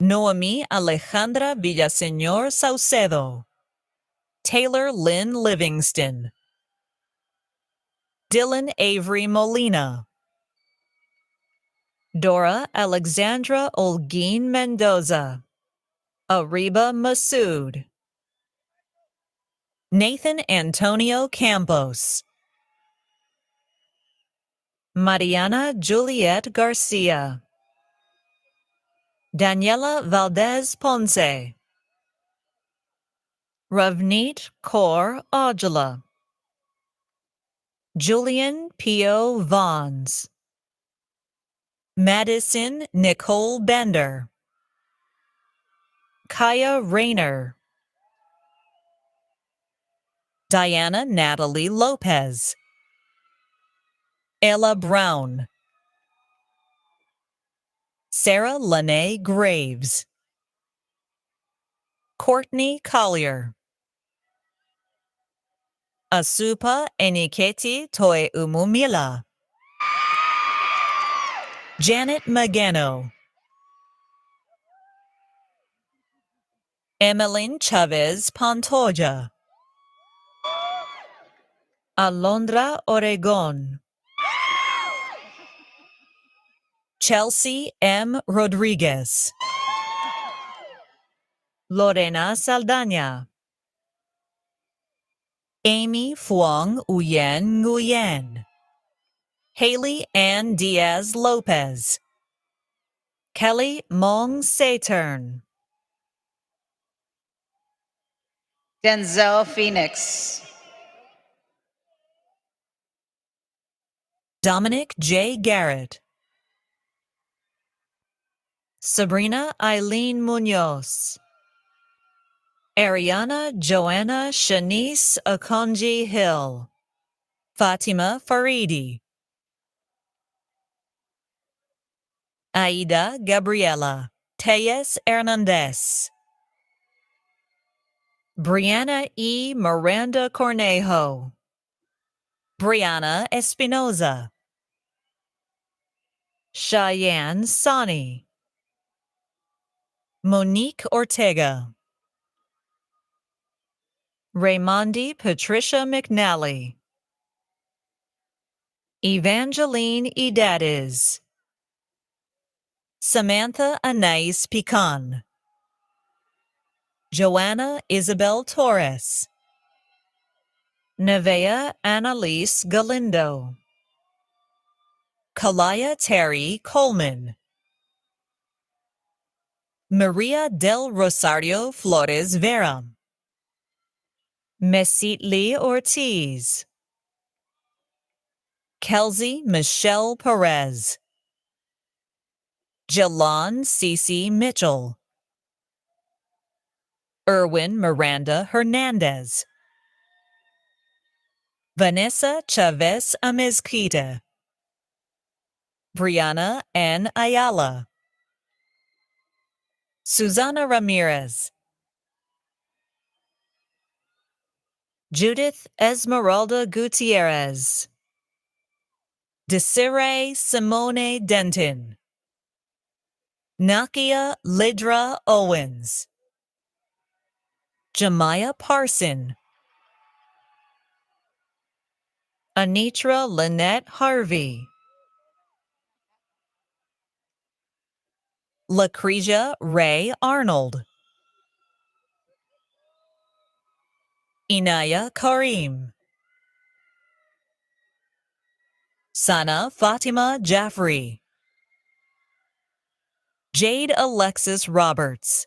Noemi Alejandra Villaseñor Saucedo, Taylor Lynn Livingston, Dylan Avery Molina, Dora Alexandra Olguin Mendoza, Ariba Masood, Nathan Antonio Campos, Mariana Juliet Garcia, Daniela Valdez Ponce, Ravneet Kaur Aujla, Julian Pio Vons, Madison Nicole Bender, Kaya Rayner, Diana Natalie Lopez, Ella Brown, Sarah Lene Graves, Courtney Collier, Asupa Eniketi Toe Umumila, Janet Magano, Emmeline Chavez Pantoja, Alondra Oregon, Chelsea M. Rodriguez, Lorena Saldaña, Amy Fuang Uyen Nguyen, Haley Ann Diaz Lopez, Kelly Mong Saturn, Denzel Phoenix. Dominic J. Garrett, Sabrina Eileen Munoz, Ariana Joanna Shanice Akonji Hill, Fatima Faridi, Aida Gabriela Tellez Hernandez, Brianna E. Miranda Cornejo, Brianna Espinoza, Cheyenne Sani, Monique Ortega, Raymondi Patricia McNally, Evangeline Edadiz, Samantha Anais Pican, Joanna Isabel Torres, Nevea Annalise Galindo, Kalaya Terry Coleman, Maria del Rosario Flores Vera, Mesitli Ortiz, Kelsey Michelle Perez, Jalon Cece Mitchell, Erwin Miranda Hernandez, Vanessa Chavez Amezquita, Brianna N. Ayala, Susana Ramirez, Judith Esmeralda Gutierrez, Desiree Simone Denton, Nakia Lidra Owens, Jemiah Parson, Anitra Lynette Harvey, Lucretia Ray Arnold, Inaya Karim, Sana Fatima Jaffrey, Jade Alexis Roberts,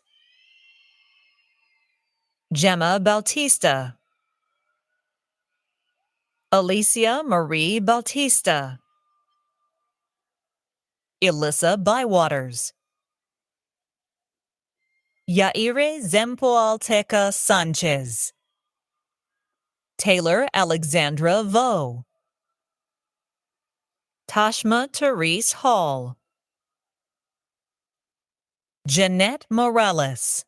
Gemma Bautista, Alicia Marie Bautista, Elissa Bywaters, Yaire Zempoalteca Sanchez, Taylor Alexandra Vo, Tashma Therese Hall, Jeanette Morales,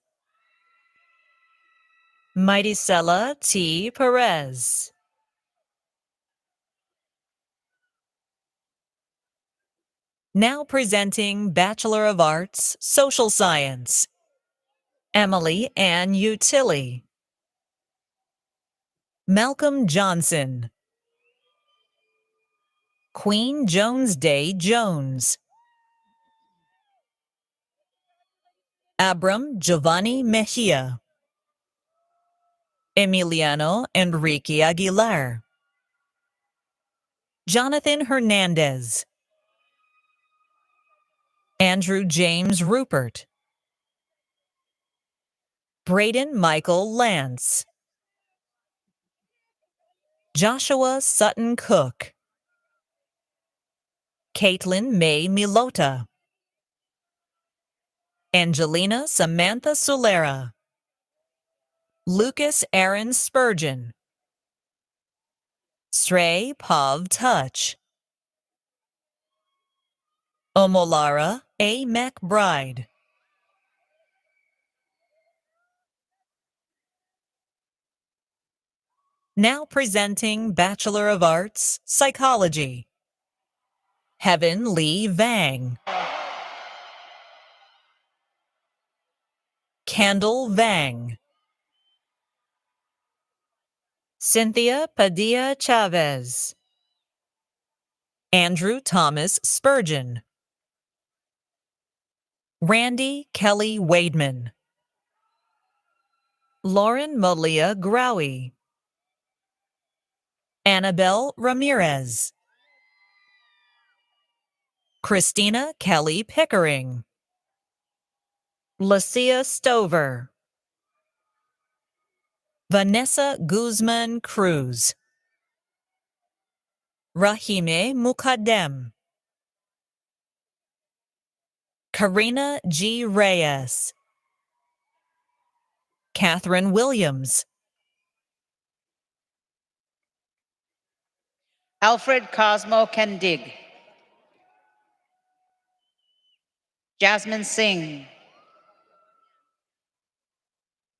Maidicela T. Perez, now presenting Bachelor of Arts, Social Science, Emily Ann Utilli, Malcolm Johnson, Queen Jones Day Jones, Abram Giovanni Mejia, Emiliano Enrique Aguilar, Jonathan Hernandez, Andrew James Rupert, Braden Michael Lance, Joshua Sutton Cook, Caitlin May Milota, Angelina Samantha Solera, Lucas Aaron Spurgeon, Srey Pav Touch, Omolara A. McBride, now presenting Bachelor of Arts, Psychology, Heaven Lee Vang, Candle Vang, Cynthia Padilla Chavez, Andrew Thomas Spurgeon, Randy Kelly Wademan, Lauren Malia Growie, Annabelle Ramirez, Christina Kelly Pickering, Lucia Stover, Vanessa Guzman Cruz, Rahime Mukadem, Karina G. Reyes, Catherine Williams, Alfred Cosmo Kendig, Jasmine Singh,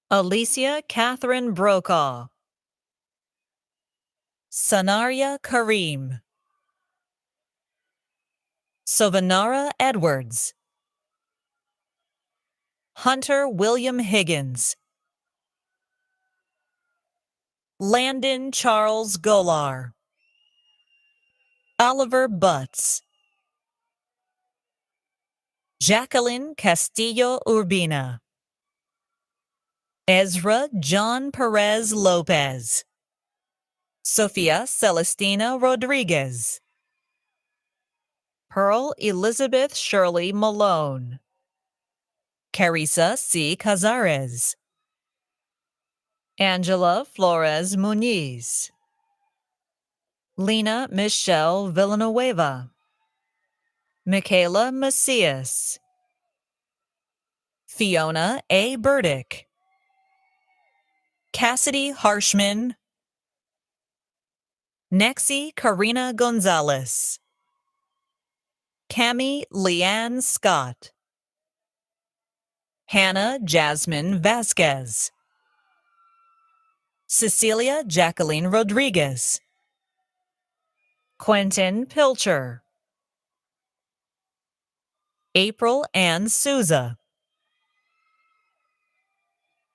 Alicia Catherine Brokaw, Sanaria Karim, Sovanara Edwards, Hunter William Higgins, Landon Charles Golar, Oliver Butts, Jacqueline Castillo Urbina, Ezra John Perez Lopez, Sofia Celestina Rodriguez, Pearl Elizabeth Shirley Malone, Carissa C. Cazares, Angela Flores Muniz, Lena Michelle Villanueva, Michaela Macias, Fiona A. Burdick, Cassidy Harshman, Nexi Karina Gonzalez, Cami Leanne Scott, Hannah Jasmine Vasquez, Cecilia Jacqueline Rodriguez, Quentin Pilcher, April Ann Souza,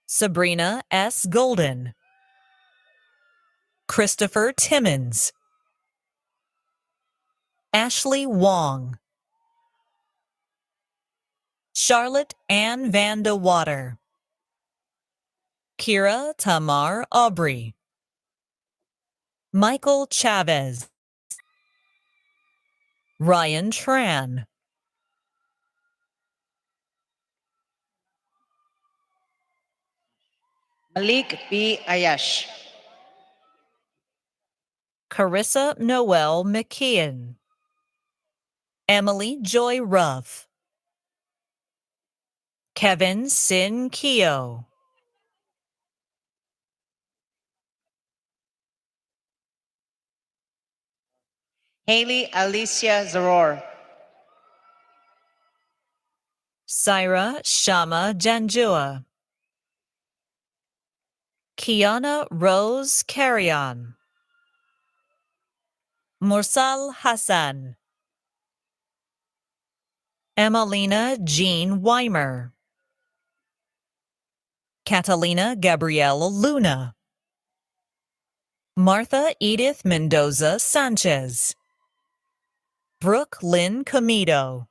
Sabrina S. Golden, Christopher Timmons, Ashley Wong, Charlotte Ann Vanda Water, Kira Tamar Aubrey, Michael Chavez, Ryan Tran, Malik B. Ayash. Carissa Noel McKeon, Emily Joy Ruff, Kevin Sin Keo, Haley Alicia Zaror. Syra Shama Janjua, Kiana Rose Carrion, Mursal Hassan, Emelina Jean Weimer, Catalina Gabriela Luna, Martha Edith Mendoza Sanchez, Brooke Lynn Comido,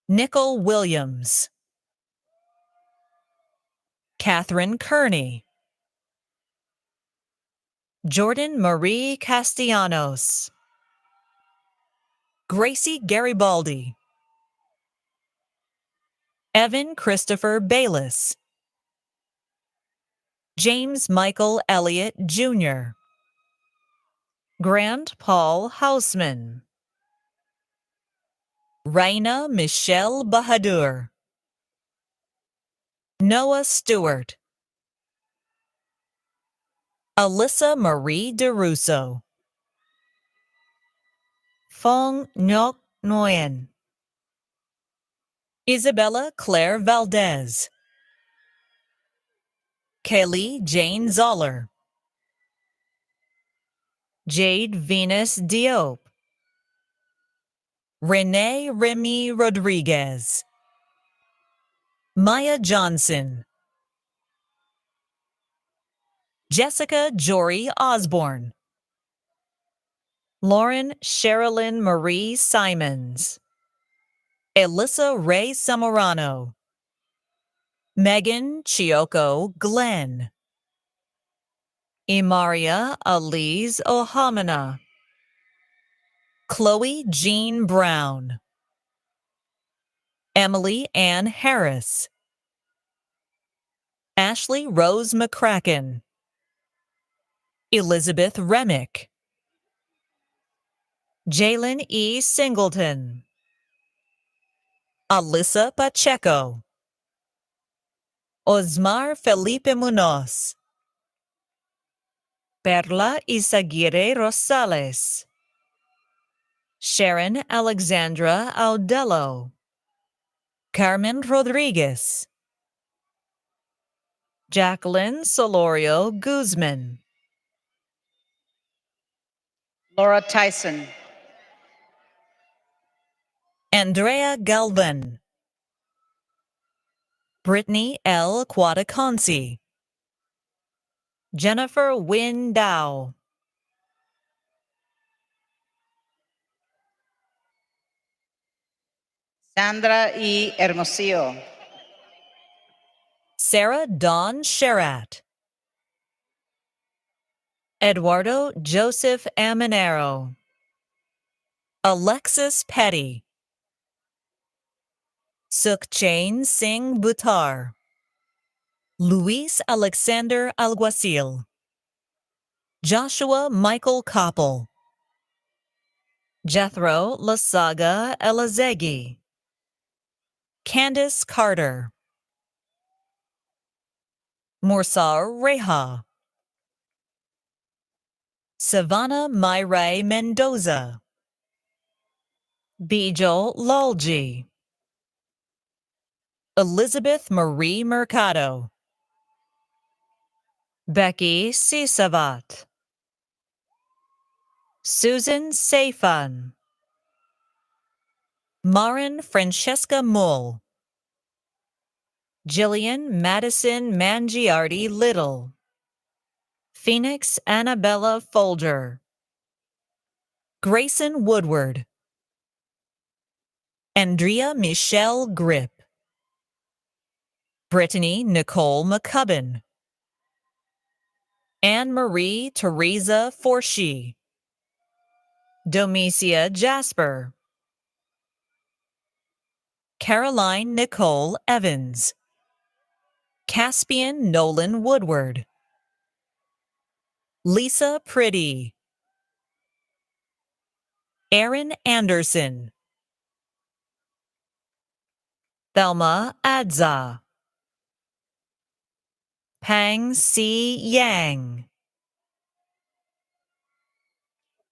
Nicole Williams, Catherine Kearney, Jordan Marie Castellanos, Gracie Garibaldi, Evan Christopher Bayless, James Michael Elliott Jr., Grant Paul Hausman, Raina Michelle Bahadur, Noah Stewart, Alyssa Marie DeRusso, Fong Ngoc Nguyen, Isabella Claire Valdez, Kelly Jane Zoller, Jade Venus Diop, Renee Remy Rodriguez, Maya Johnson, Jessica Jory Osborne, Lauren Sherilyn Marie Simons, Alyssa Ray Samorano, Megan Chioko Glenn, Imaria Alize Ohamana, Chloe Jean Brown, Emily Ann Harris, Ashley Rose McCracken, Elizabeth Remick, Jalen E. Singleton, Alyssa Pacheco, Osmar Felipe Munoz, Perla Isaguirre Rosales, Sharon Alexandra Audello, Carmen Rodriguez, Jacqueline Solorio Guzman, Laura Tyson. Andrea Galvan, Brittany L. Quadaconsi, Jennifer Wynn Dow, Sandra E. Hermosillo. Sarah Dawn Sherat, Eduardo Joseph Amanero, Alexis Petty, Sukhchain Singh Buttar, Luis Alexander Alguacil, Joshua Michael Koppel, Jethro Lasaga Elazegi, Candace Carter, Mursar Reha, Savannah Myray Mendoza, Bijo Lalji, Elizabeth Marie Mercado, Becky Sisavat, Susan Safan, Marin Francesca Mull, Jillian Madison Mangiardi Little, Phoenix Annabella Folger, Grayson Woodward, Andrea Michelle Grip, Brittany Nicole McCubbin, Anne-Marie Teresa Forshee, Domicia Jasper, Caroline Nicole Evans, Caspian Nolan Woodward, Lisa Pretty, Aaron Anderson, Thelma Adza, Pang Si Yang,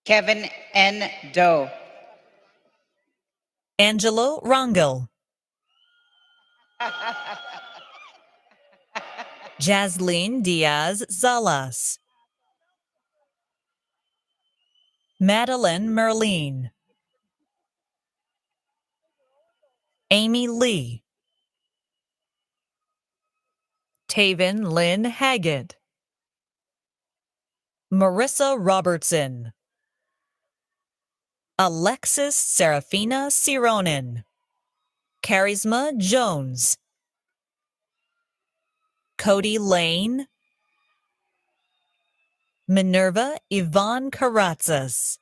Kevin N. Doe. Angelo Rangel, Jasleen Diaz Zalas, Madeline Merlin, Amy Lee, Taven Lynn Haggett, Marissa Robertson, Alexis Serafina Sironin, Charisma Jones, Cody Lane, Minerva Yvonne Caratzas,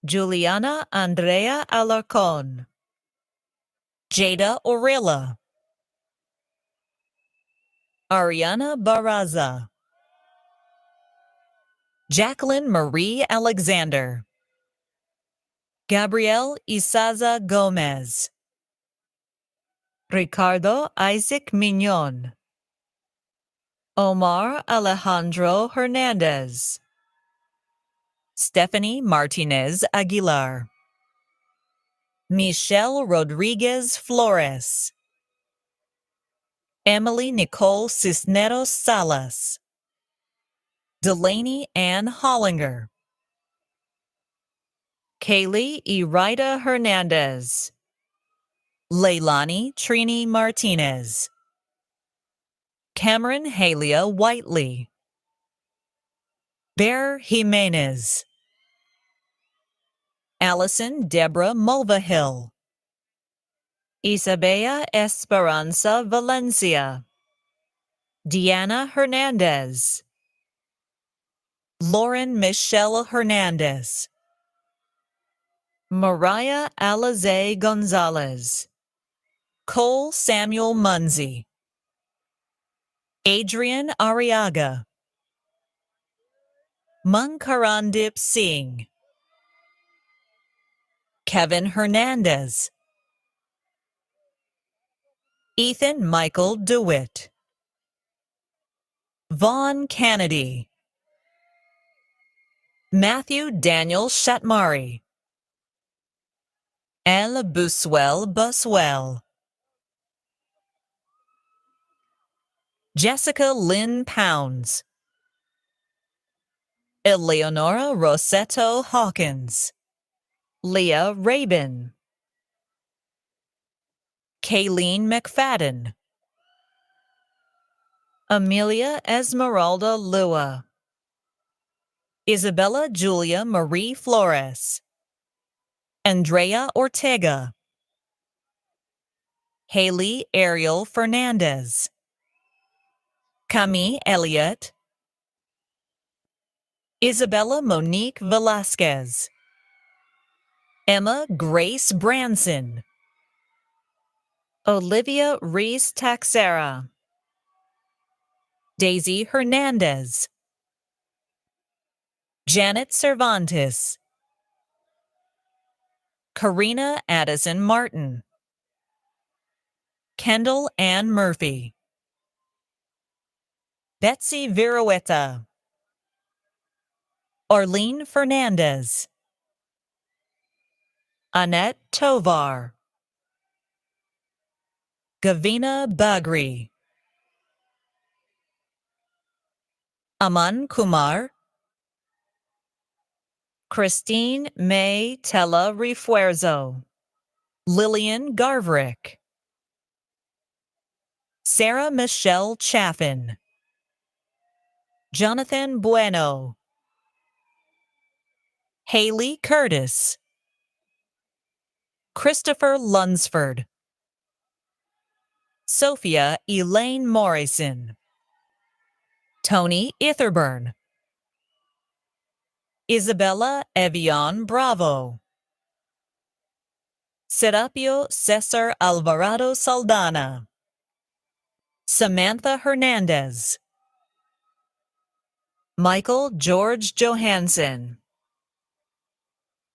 Juliana Andrea Alarcon, Jada Orilla, Ariana Barraza, Jacqueline Marie Alexander, Gabrielle Isaza Gomez, Ricardo Isaac Mignon, Omar Alejandro Hernandez, Stephanie Martinez Aguilar, Michelle Rodriguez Flores, Emily Nicole Cisneros Salas, Delaney Ann Hollinger, Kaylee Irida Hernandez, Leilani Trini Martinez, Cameron Halia Whiteley, Bear Jimenez, Allison Deborah Mulvihill, Isabella Esperanza Valencia, Deanna Hernandez, Lauren Michelle Hernandez, Mariah Alize Gonzalez, Cole Samuel Munsey, Adrian Arriaga, Mankarandip Singh, Kevin Hernandez, Ethan Michael DeWitt, Vaughn Kennedy, Matthew Daniel Shatmari, El Buswell, Jessica Lynn Pounds, Eleonora Rossetto Hawkins, Leah Rabin, Kayleen McFadden, Amelia Esmeralda Lua, Isabella Julia Marie Flores, Andrea Ortega, Haley Ariel Fernandez, Camille Elliott, Isabella Monique Velasquez, Emma Grace Branson, Olivia Reese Taxera, Daisy Hernandez, Janet Cervantes, Karina Addison Martin, Kendall Ann Murphy, Betsy Virueta, Arlene Fernandez, Annette Tovar, Gavina Bagri, Aman Kumar, Christine May Tella Refuerzo, Lillian Garverick, Sarah Michelle Chaffin, Jonathan Bueno, Haley Curtis, Christopher Lunsford, Sophia Elaine Morrison, Tony Itherburn, Isabella Evian Bravo, Serapio Cesar Alvarado Saldana, Samantha Hernandez, Michael George Johansson,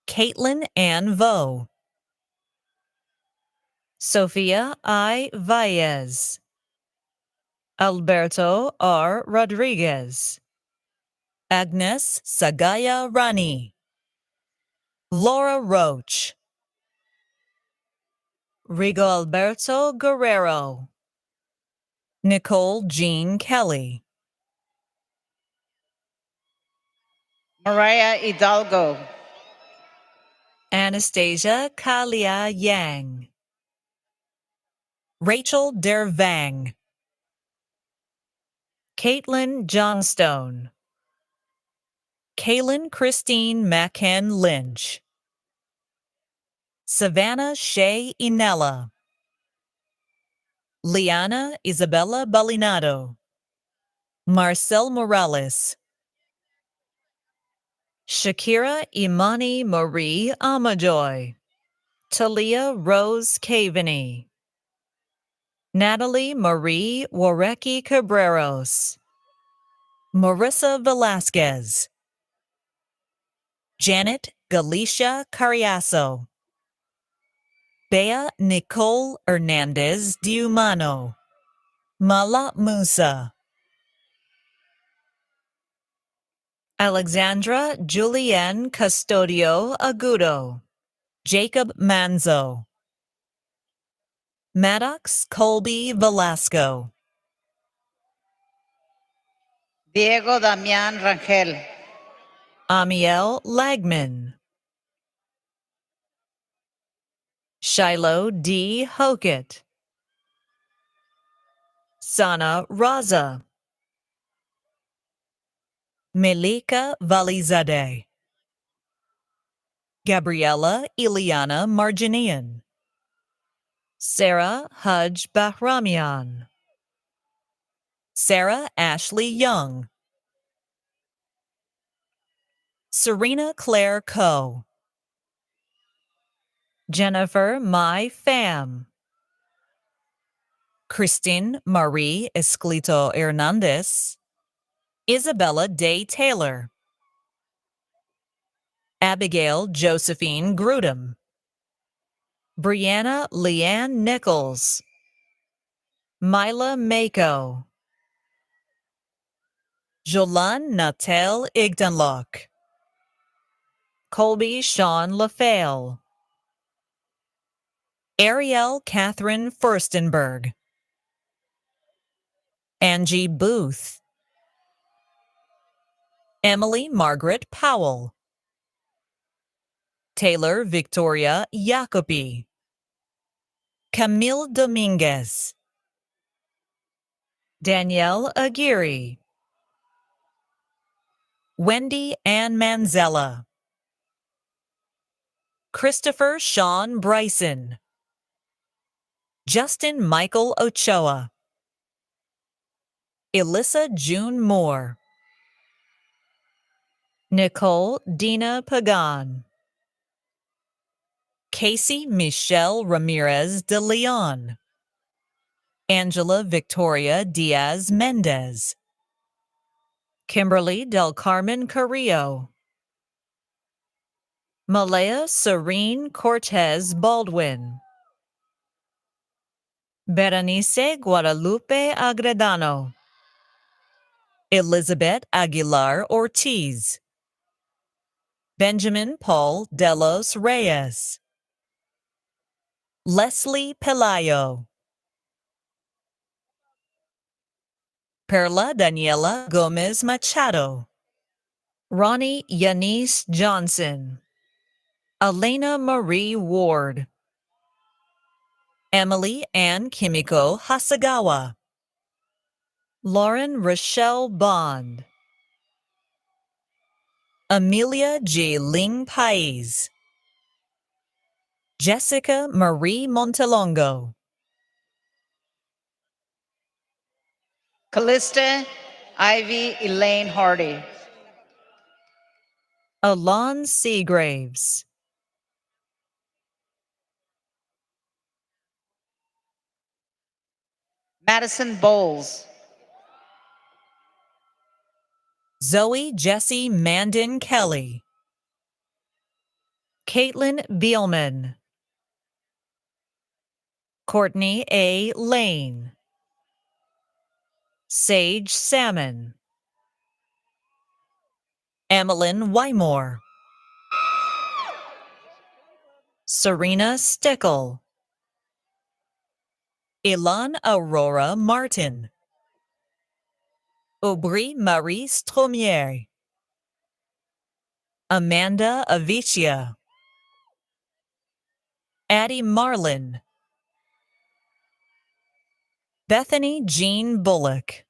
Caitlin Ann Vo, Sofia I. Valles, Alberto R. Rodriguez, Agnes Sagaya Rani, Laura Roach, Rigo Alberto Guerrero, Nicole Jean Kelly, Mariah Hidalgo, Anastasia Kalia Yang, Rachel Dervang, Caitlin Johnstone, Kaylin Christine Macken Lynch, Savannah Shea Inella, Liana Isabella Balinado, Marcel Morales, Shakira Imani Marie Amajoy, Talia Rose Caveney, Natalie Marie Warecki Cabreros, Marissa Velasquez, Janet Galicia Carriazo, Bea Nicole Hernandez Diumano, Mala Musa, Alexandra Julienne Custodio Agudo, Jacob Manzo, Maddox Colby Velasco, Diego Damián Rangel, Amiel Lagman, Shiloh D. Hokett, Sana Raza, Melika Valizadeh, Gabriela Iliana Marginian, Sarah Hudge Bahramian, Sarah Ashley Young, Serena Claire Coe, Jennifer Mai Pham, Christine Marie Esclito Hernandez, Isabella Day Taylor, Abigail Josephine Grudem, Brianna Leanne Nichols, Mila Mako, Jolan Natel Igdanlock, Colby Sean LaFale, Ariel Catherine Furstenberg, Angie Booth, Emily Margaret Powell, Taylor Victoria Jacobi, Camille Dominguez, Danielle Aguirre, Wendy Ann Manzella, Christopher Sean Bryson, Justin Michael Ochoa, Elissa June Moore, Nicole Dina Pagan, Casey Michelle Ramirez de Leon, Angela Victoria Diaz Mendez, Kimberly Del Carmen Carrillo, Malaya Serene Cortez Baldwin, Berenice Guadalupe Agredano, Elizabeth Aguilar Ortiz, Benjamin Paul Delos Reyes, Leslie Pelayo, Perla Daniela Gomez Machado, Ronnie Yanis Johnson, Elena Marie Ward, Emily Ann Kimiko Hasagawa, Lauren Rochelle Bond, Amelia G. Ling Pais, Jessica Marie Montelongo, Callista Ivy Elaine Hardy. Alon Seagraves, Madison Bowles. Zoe Jessie Mandin Kelly, Caitlin Beelman, Courtney A. Lane, Sage Salmon, Emmeline Wymore, Serena Stickle, Ilan Aurora Martin, Aubry Marie Stromier, Amanda Avicia, Addie Marlin, Bethany Jean Bullock,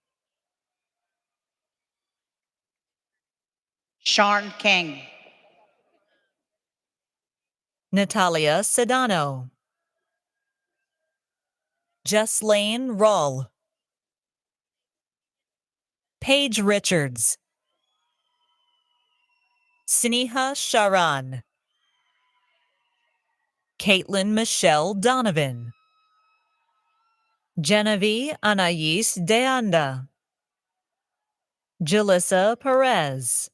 Sean King. Natalia Sedano, Jeslane Rull, Paige Richards, Sneha Sharan, Caitlin Michelle Donovan, Genevieve Anais Deanda, Jalissa Perez,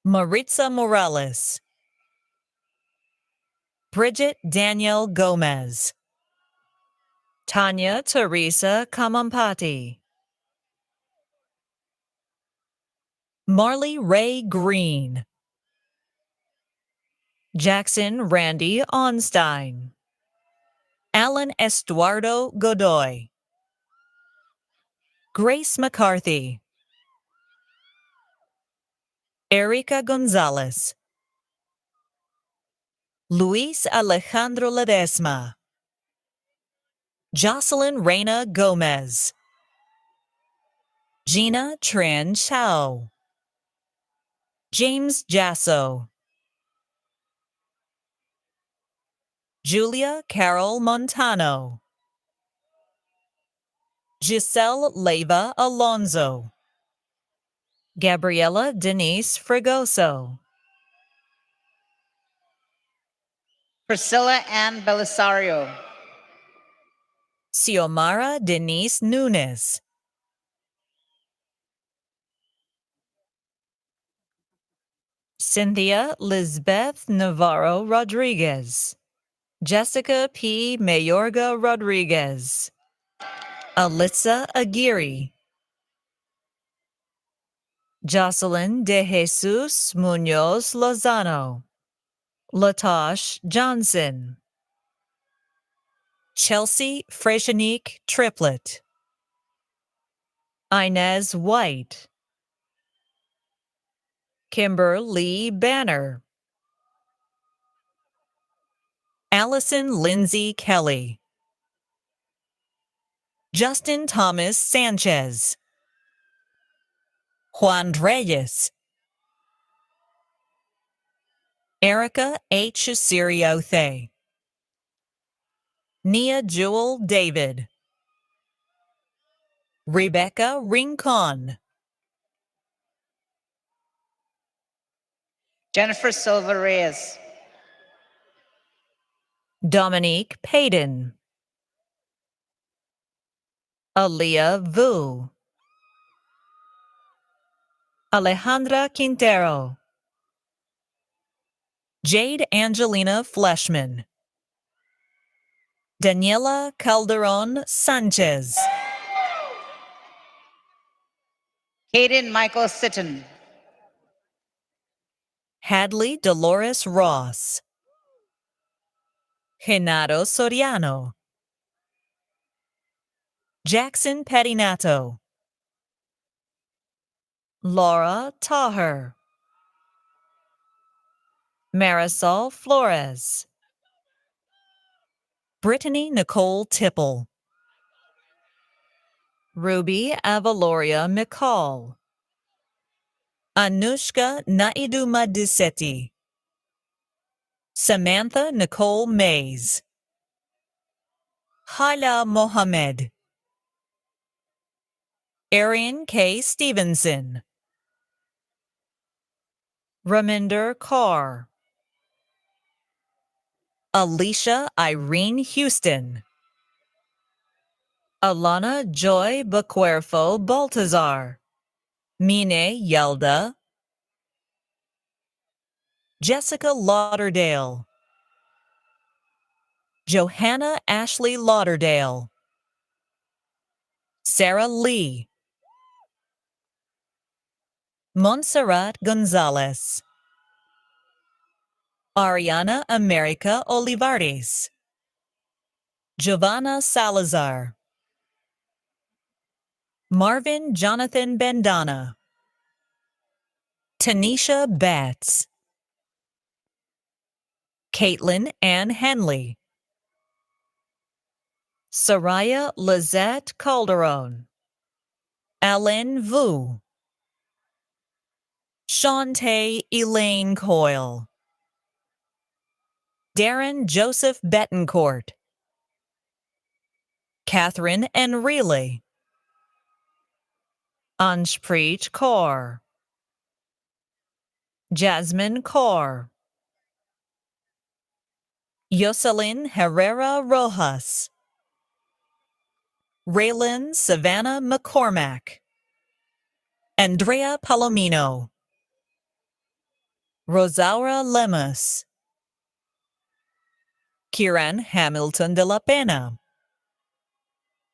Maritza Morales, Bridget Danielle Gomez, Tanya Teresa Kamampati, Marley Ray Green, Jackson Randy Onstein, Alan Estuardo Godoy, Grace McCarthy, Erica Gonzalez, Luis Alejandro Ledesma, Jocelyn Reina Gomez, Gina Tran Chao, James Jasso, Julia Carol Montano, Giselle Leyva Alonso, Gabriela Denise Fregoso, Priscilla Ann Belisario. Xiomara Denise Nunes, Cynthia Lisbeth Navarro Rodriguez, Jessica P. Mayorga Rodriguez, Alitza Aguirre, Jocelyn De Jesus Munoz Lozano, Latosh Johnson, Chelsea Freshenique Triplet, Inez White, Kimber Lee Banner, Allison Lindsay Kelly, Justin Thomas Sanchez, Juan Reyes, Erica H. Siriothe, Nia Jewel David, Rebecca Rincon, Jennifer Silva Reyes. Dominique Payton, Aaliyah Vu, Alejandra Quintero, Jade Angelina Fleshman, Daniela Calderon Sanchez, Hayden Michael Sitton. Hadley Dolores Ross, Genaro Soriano, Jackson Pedinato, Laura Taher, Marisol Flores, Brittany Nicole Tipple, Ruby Avaloria McCall, Anushka Naiduma Dusetti, Samantha Nicole Mays, Hala Mohammed, Arian K. Stevenson, Raminder Kaur, Alicia Irene Houston, Alana Joy Bacuerfo Baltazar, Mine Yelda, Jessica Lauderdale, Johanna Ashley Lauderdale, Sarah Lee, Montserrat Gonzalez, Ariana America Olivares, Giovanna Salazar, Marvin Jonathan Bandana, Tanisha Batts, Caitlin Ann Henley, Soraya Lizette Calderon, Ellen Vu, Shantae Elaine Coyle, Darren Joseph Betancourt, Catherine Enrile, Anshpreet Kaur, Jasmine Kaur, Yoselin Herrera Rojas, Raylan Savannah McCormack, Andrea Palomino, Rosaura Lemus, Kieran Hamilton de la Pena,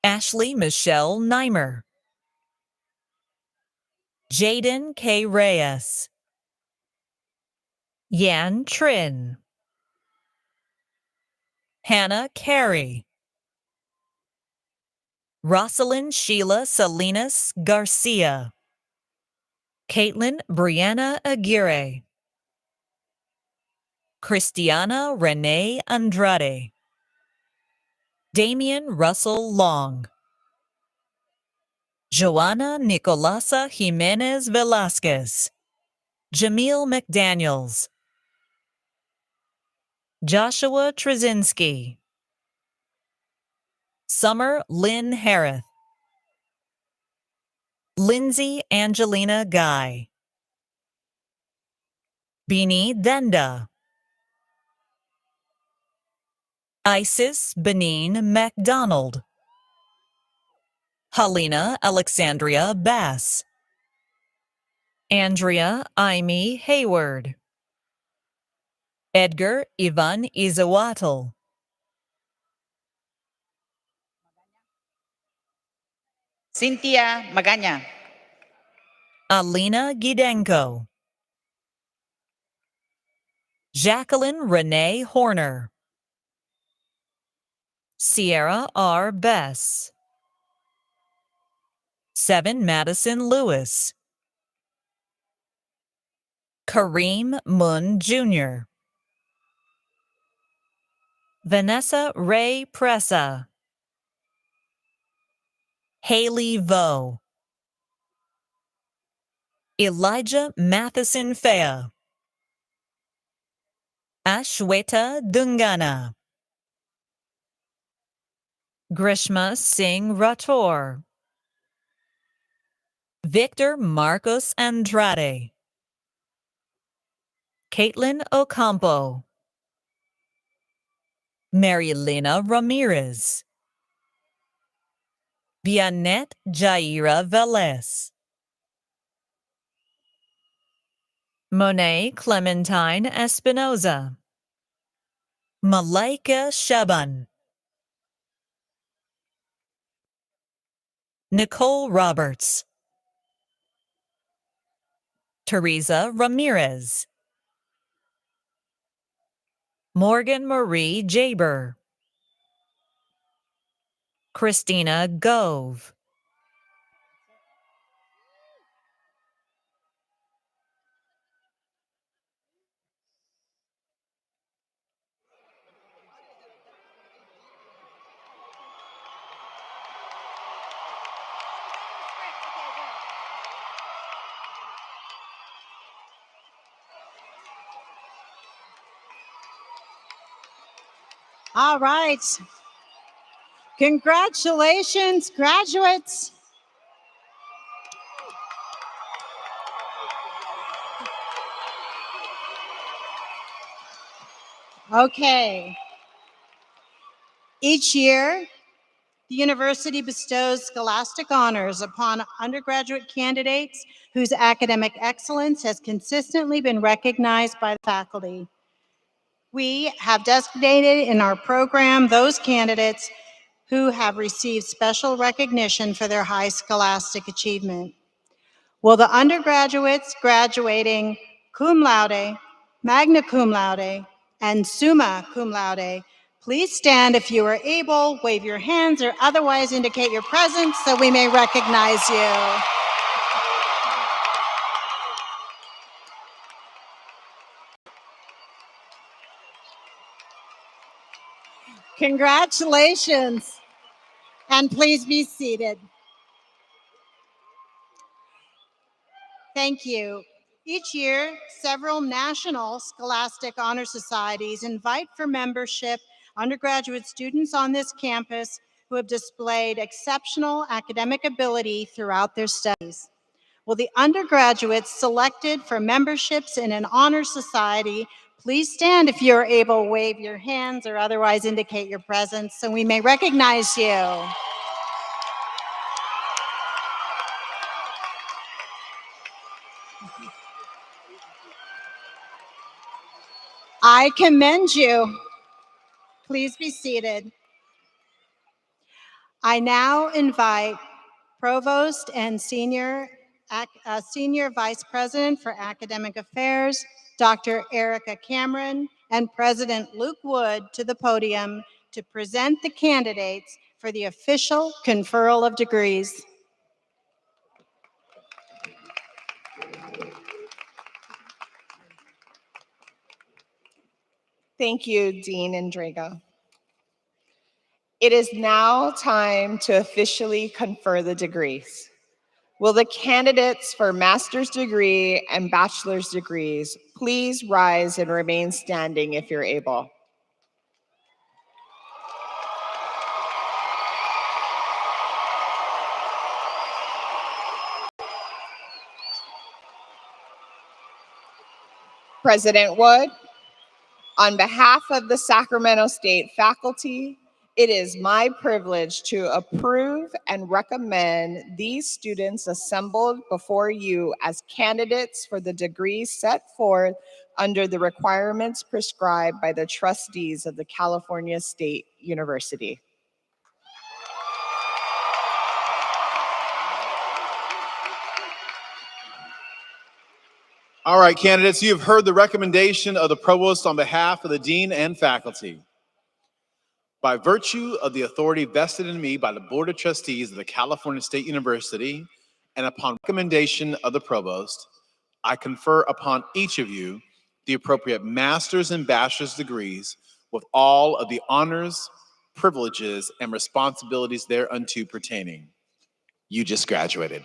Ashley Michelle Neimer, Jaden K. Reyes, Yan Trin, Hannah Carey, Rosalind Sheila Salinas Garcia, Caitlin Brianna Aguirre, Christiana Renee Andrade, Damian Russell Long, Joanna Nicolasa Jimenez Velasquez, Jamil McDaniels, Joshua Trzynski, Summer Lynn Harris, Lindsay Angelina Guy, Beanie Denda, Isis Benin MacDonald, Helena Alexandria Bass, Andrea Amy Hayward, Edgar Ivan Izawatl, Cynthia Magana. Alina Gidenko, Jacqueline Renee Horner, Sierra R. Bess, 7 Madison Lewis, Kareem Munn Jr., Vanessa Ray Pressa, Haley Vo, Elijah Matheson Fea, Ashweta Dungana, Grishma Singh Rator, Victor Marcos Andrade, Caitlin Ocampo, Marilena Ramirez, Bianet Jaira Velez. Monet Clementine Espinoza. Malaika Shaban. Nicole Roberts. Teresa Ramirez. Morgan Marie Jaber. Christina Gove. All right. Congratulations, graduates. Okay. Each year, the university bestows scholastic honors upon undergraduate candidates whose academic excellence has consistently been recognized by the faculty. We have designated in our program those candidates who have received special recognition for their high scholastic achievement. Will the undergraduates graduating cum laude, magna cum laude, and summa cum laude please stand if you are able, wave your hands, or otherwise indicate your presence so we may recognize you. Congratulations, and please be seated. Thank you. Each year, several national scholastic honor societies invite for membership undergraduate students on this campus who have displayed exceptional academic ability throughout their studies. Will the undergraduates selected for memberships in an honor society please stand if you're able, wave your hands, or otherwise indicate your presence so we may recognize you. I commend you. Please be seated. I now invite Provost and Senior Vice President for Academic Affairs, Dr. Erica Cameron, and President Luke Wood to the podium to present the candidates for the official conferral of degrees. Thank you, Dean Indriga. It is now time to officially confer the degrees. Will the candidates for master's degree and bachelor's degrees please rise and remain standing if you're able? President Wood, on behalf of the Sacramento State faculty, it is my privilege to approve and recommend these students assembled before you as candidates for the degrees set forth under the requirements prescribed by the trustees of the California State University. All right, candidates, you have heard the recommendation of the provost on behalf of the dean and faculty. By virtue of the authority vested in me by the Board of Trustees of the California State University, and upon recommendation of the provost, I confer upon each of you the appropriate master's and bachelor's degrees with all of the honors, privileges, and responsibilities thereunto pertaining. You just graduated.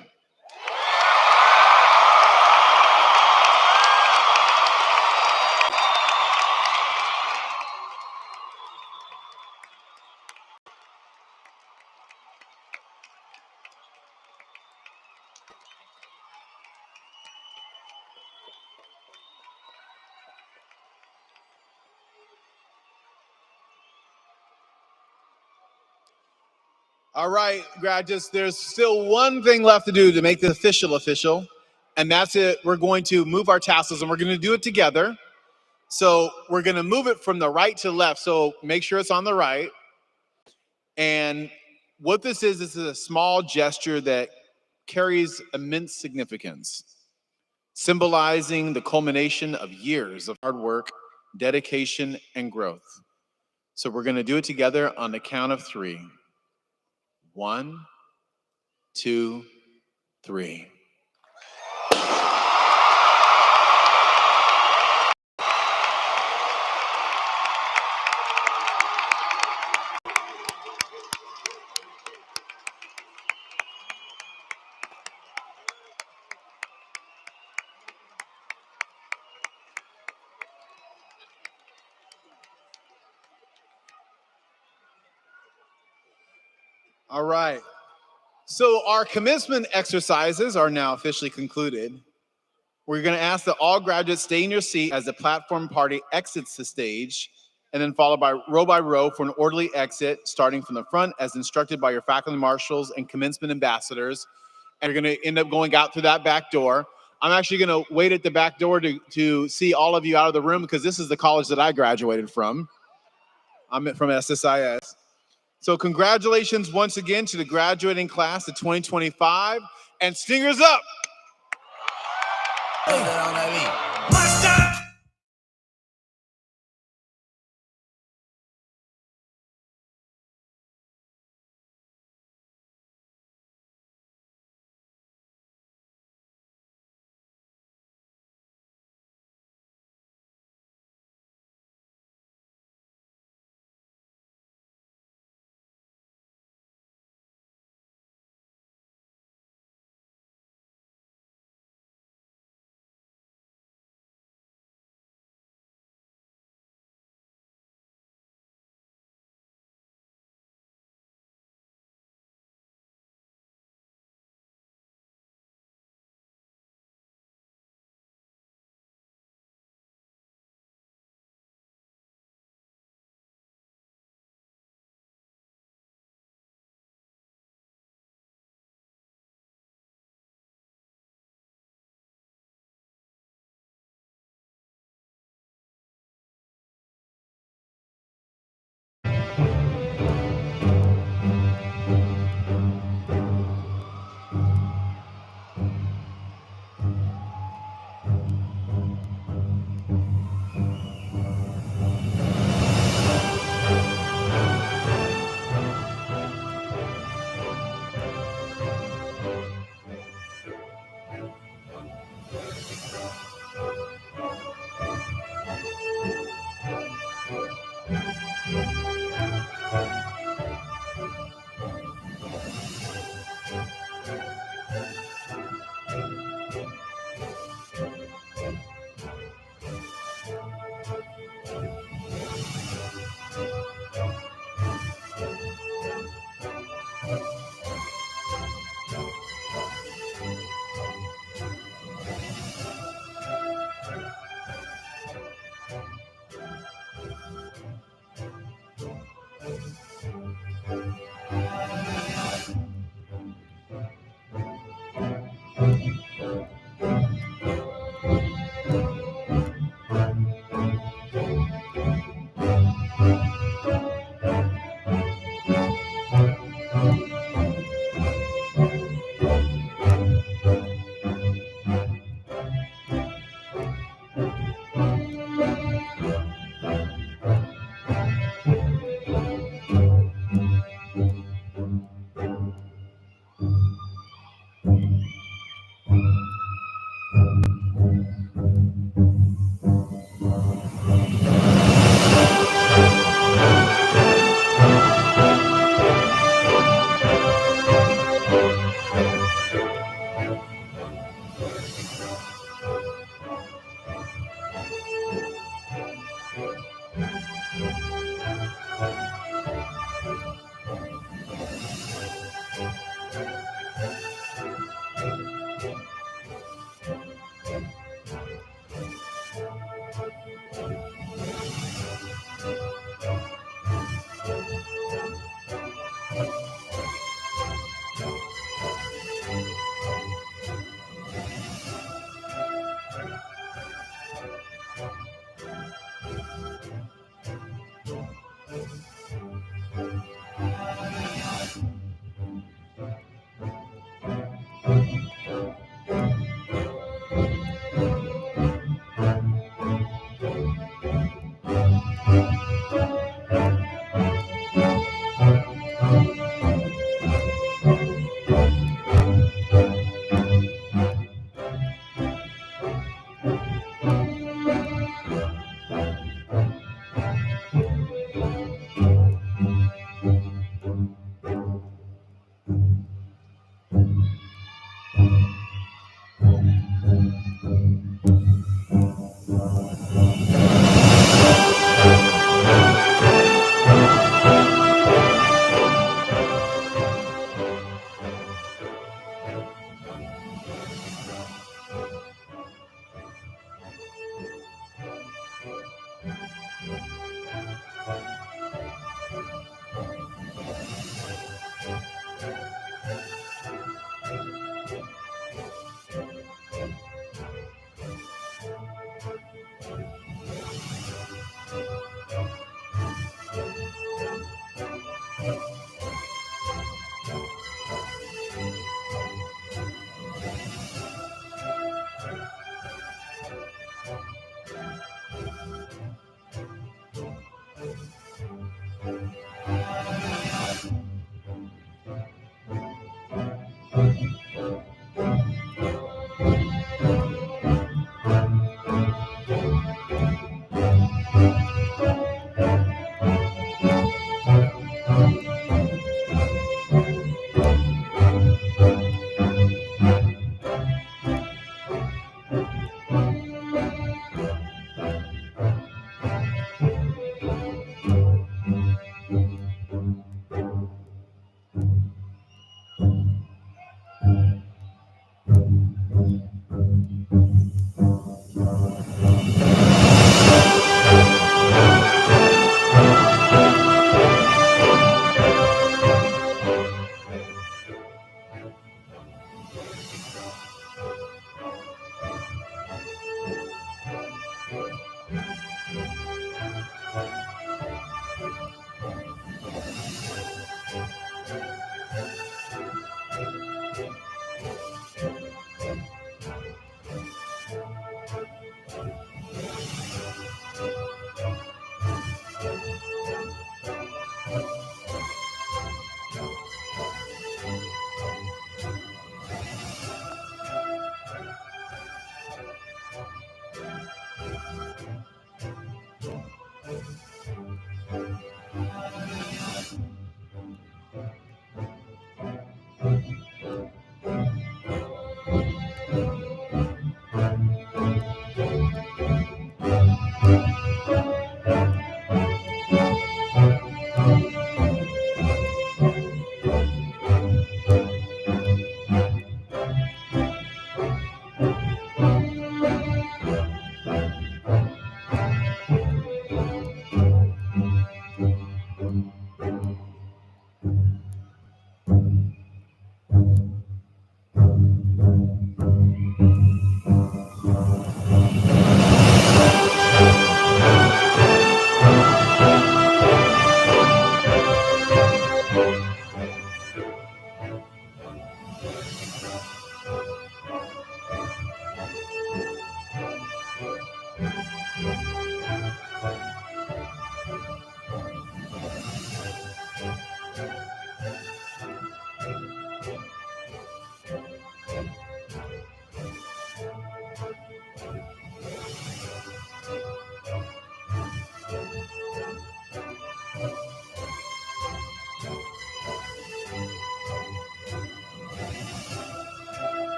All right, graduates, there's still one thing left to do to make the official, and that's it. We're going to move our tassels, and we're going to do it together. So we're going to move it from the right to left, so make sure it's on the right. And what this is a small gesture that carries immense significance, symbolizing the culmination of years of hard work, dedication, and growth. So we're going to do it together on the count of 3. 1, 2, 3. All right. So our commencement exercises are now officially concluded. We're going to ask that all graduates stay in your seat as the platform party exits the stage, and then followed by row for an orderly exit, starting from the front as instructed by your faculty marshals and commencement ambassadors. And you're going to end up going out through that back door. I'm actually going to wait at the back door to see all of you out of the room, because this is the college that I graduated from. I'm from SSIS. So congratulations once again to the graduating class of 2025, and Stingers up!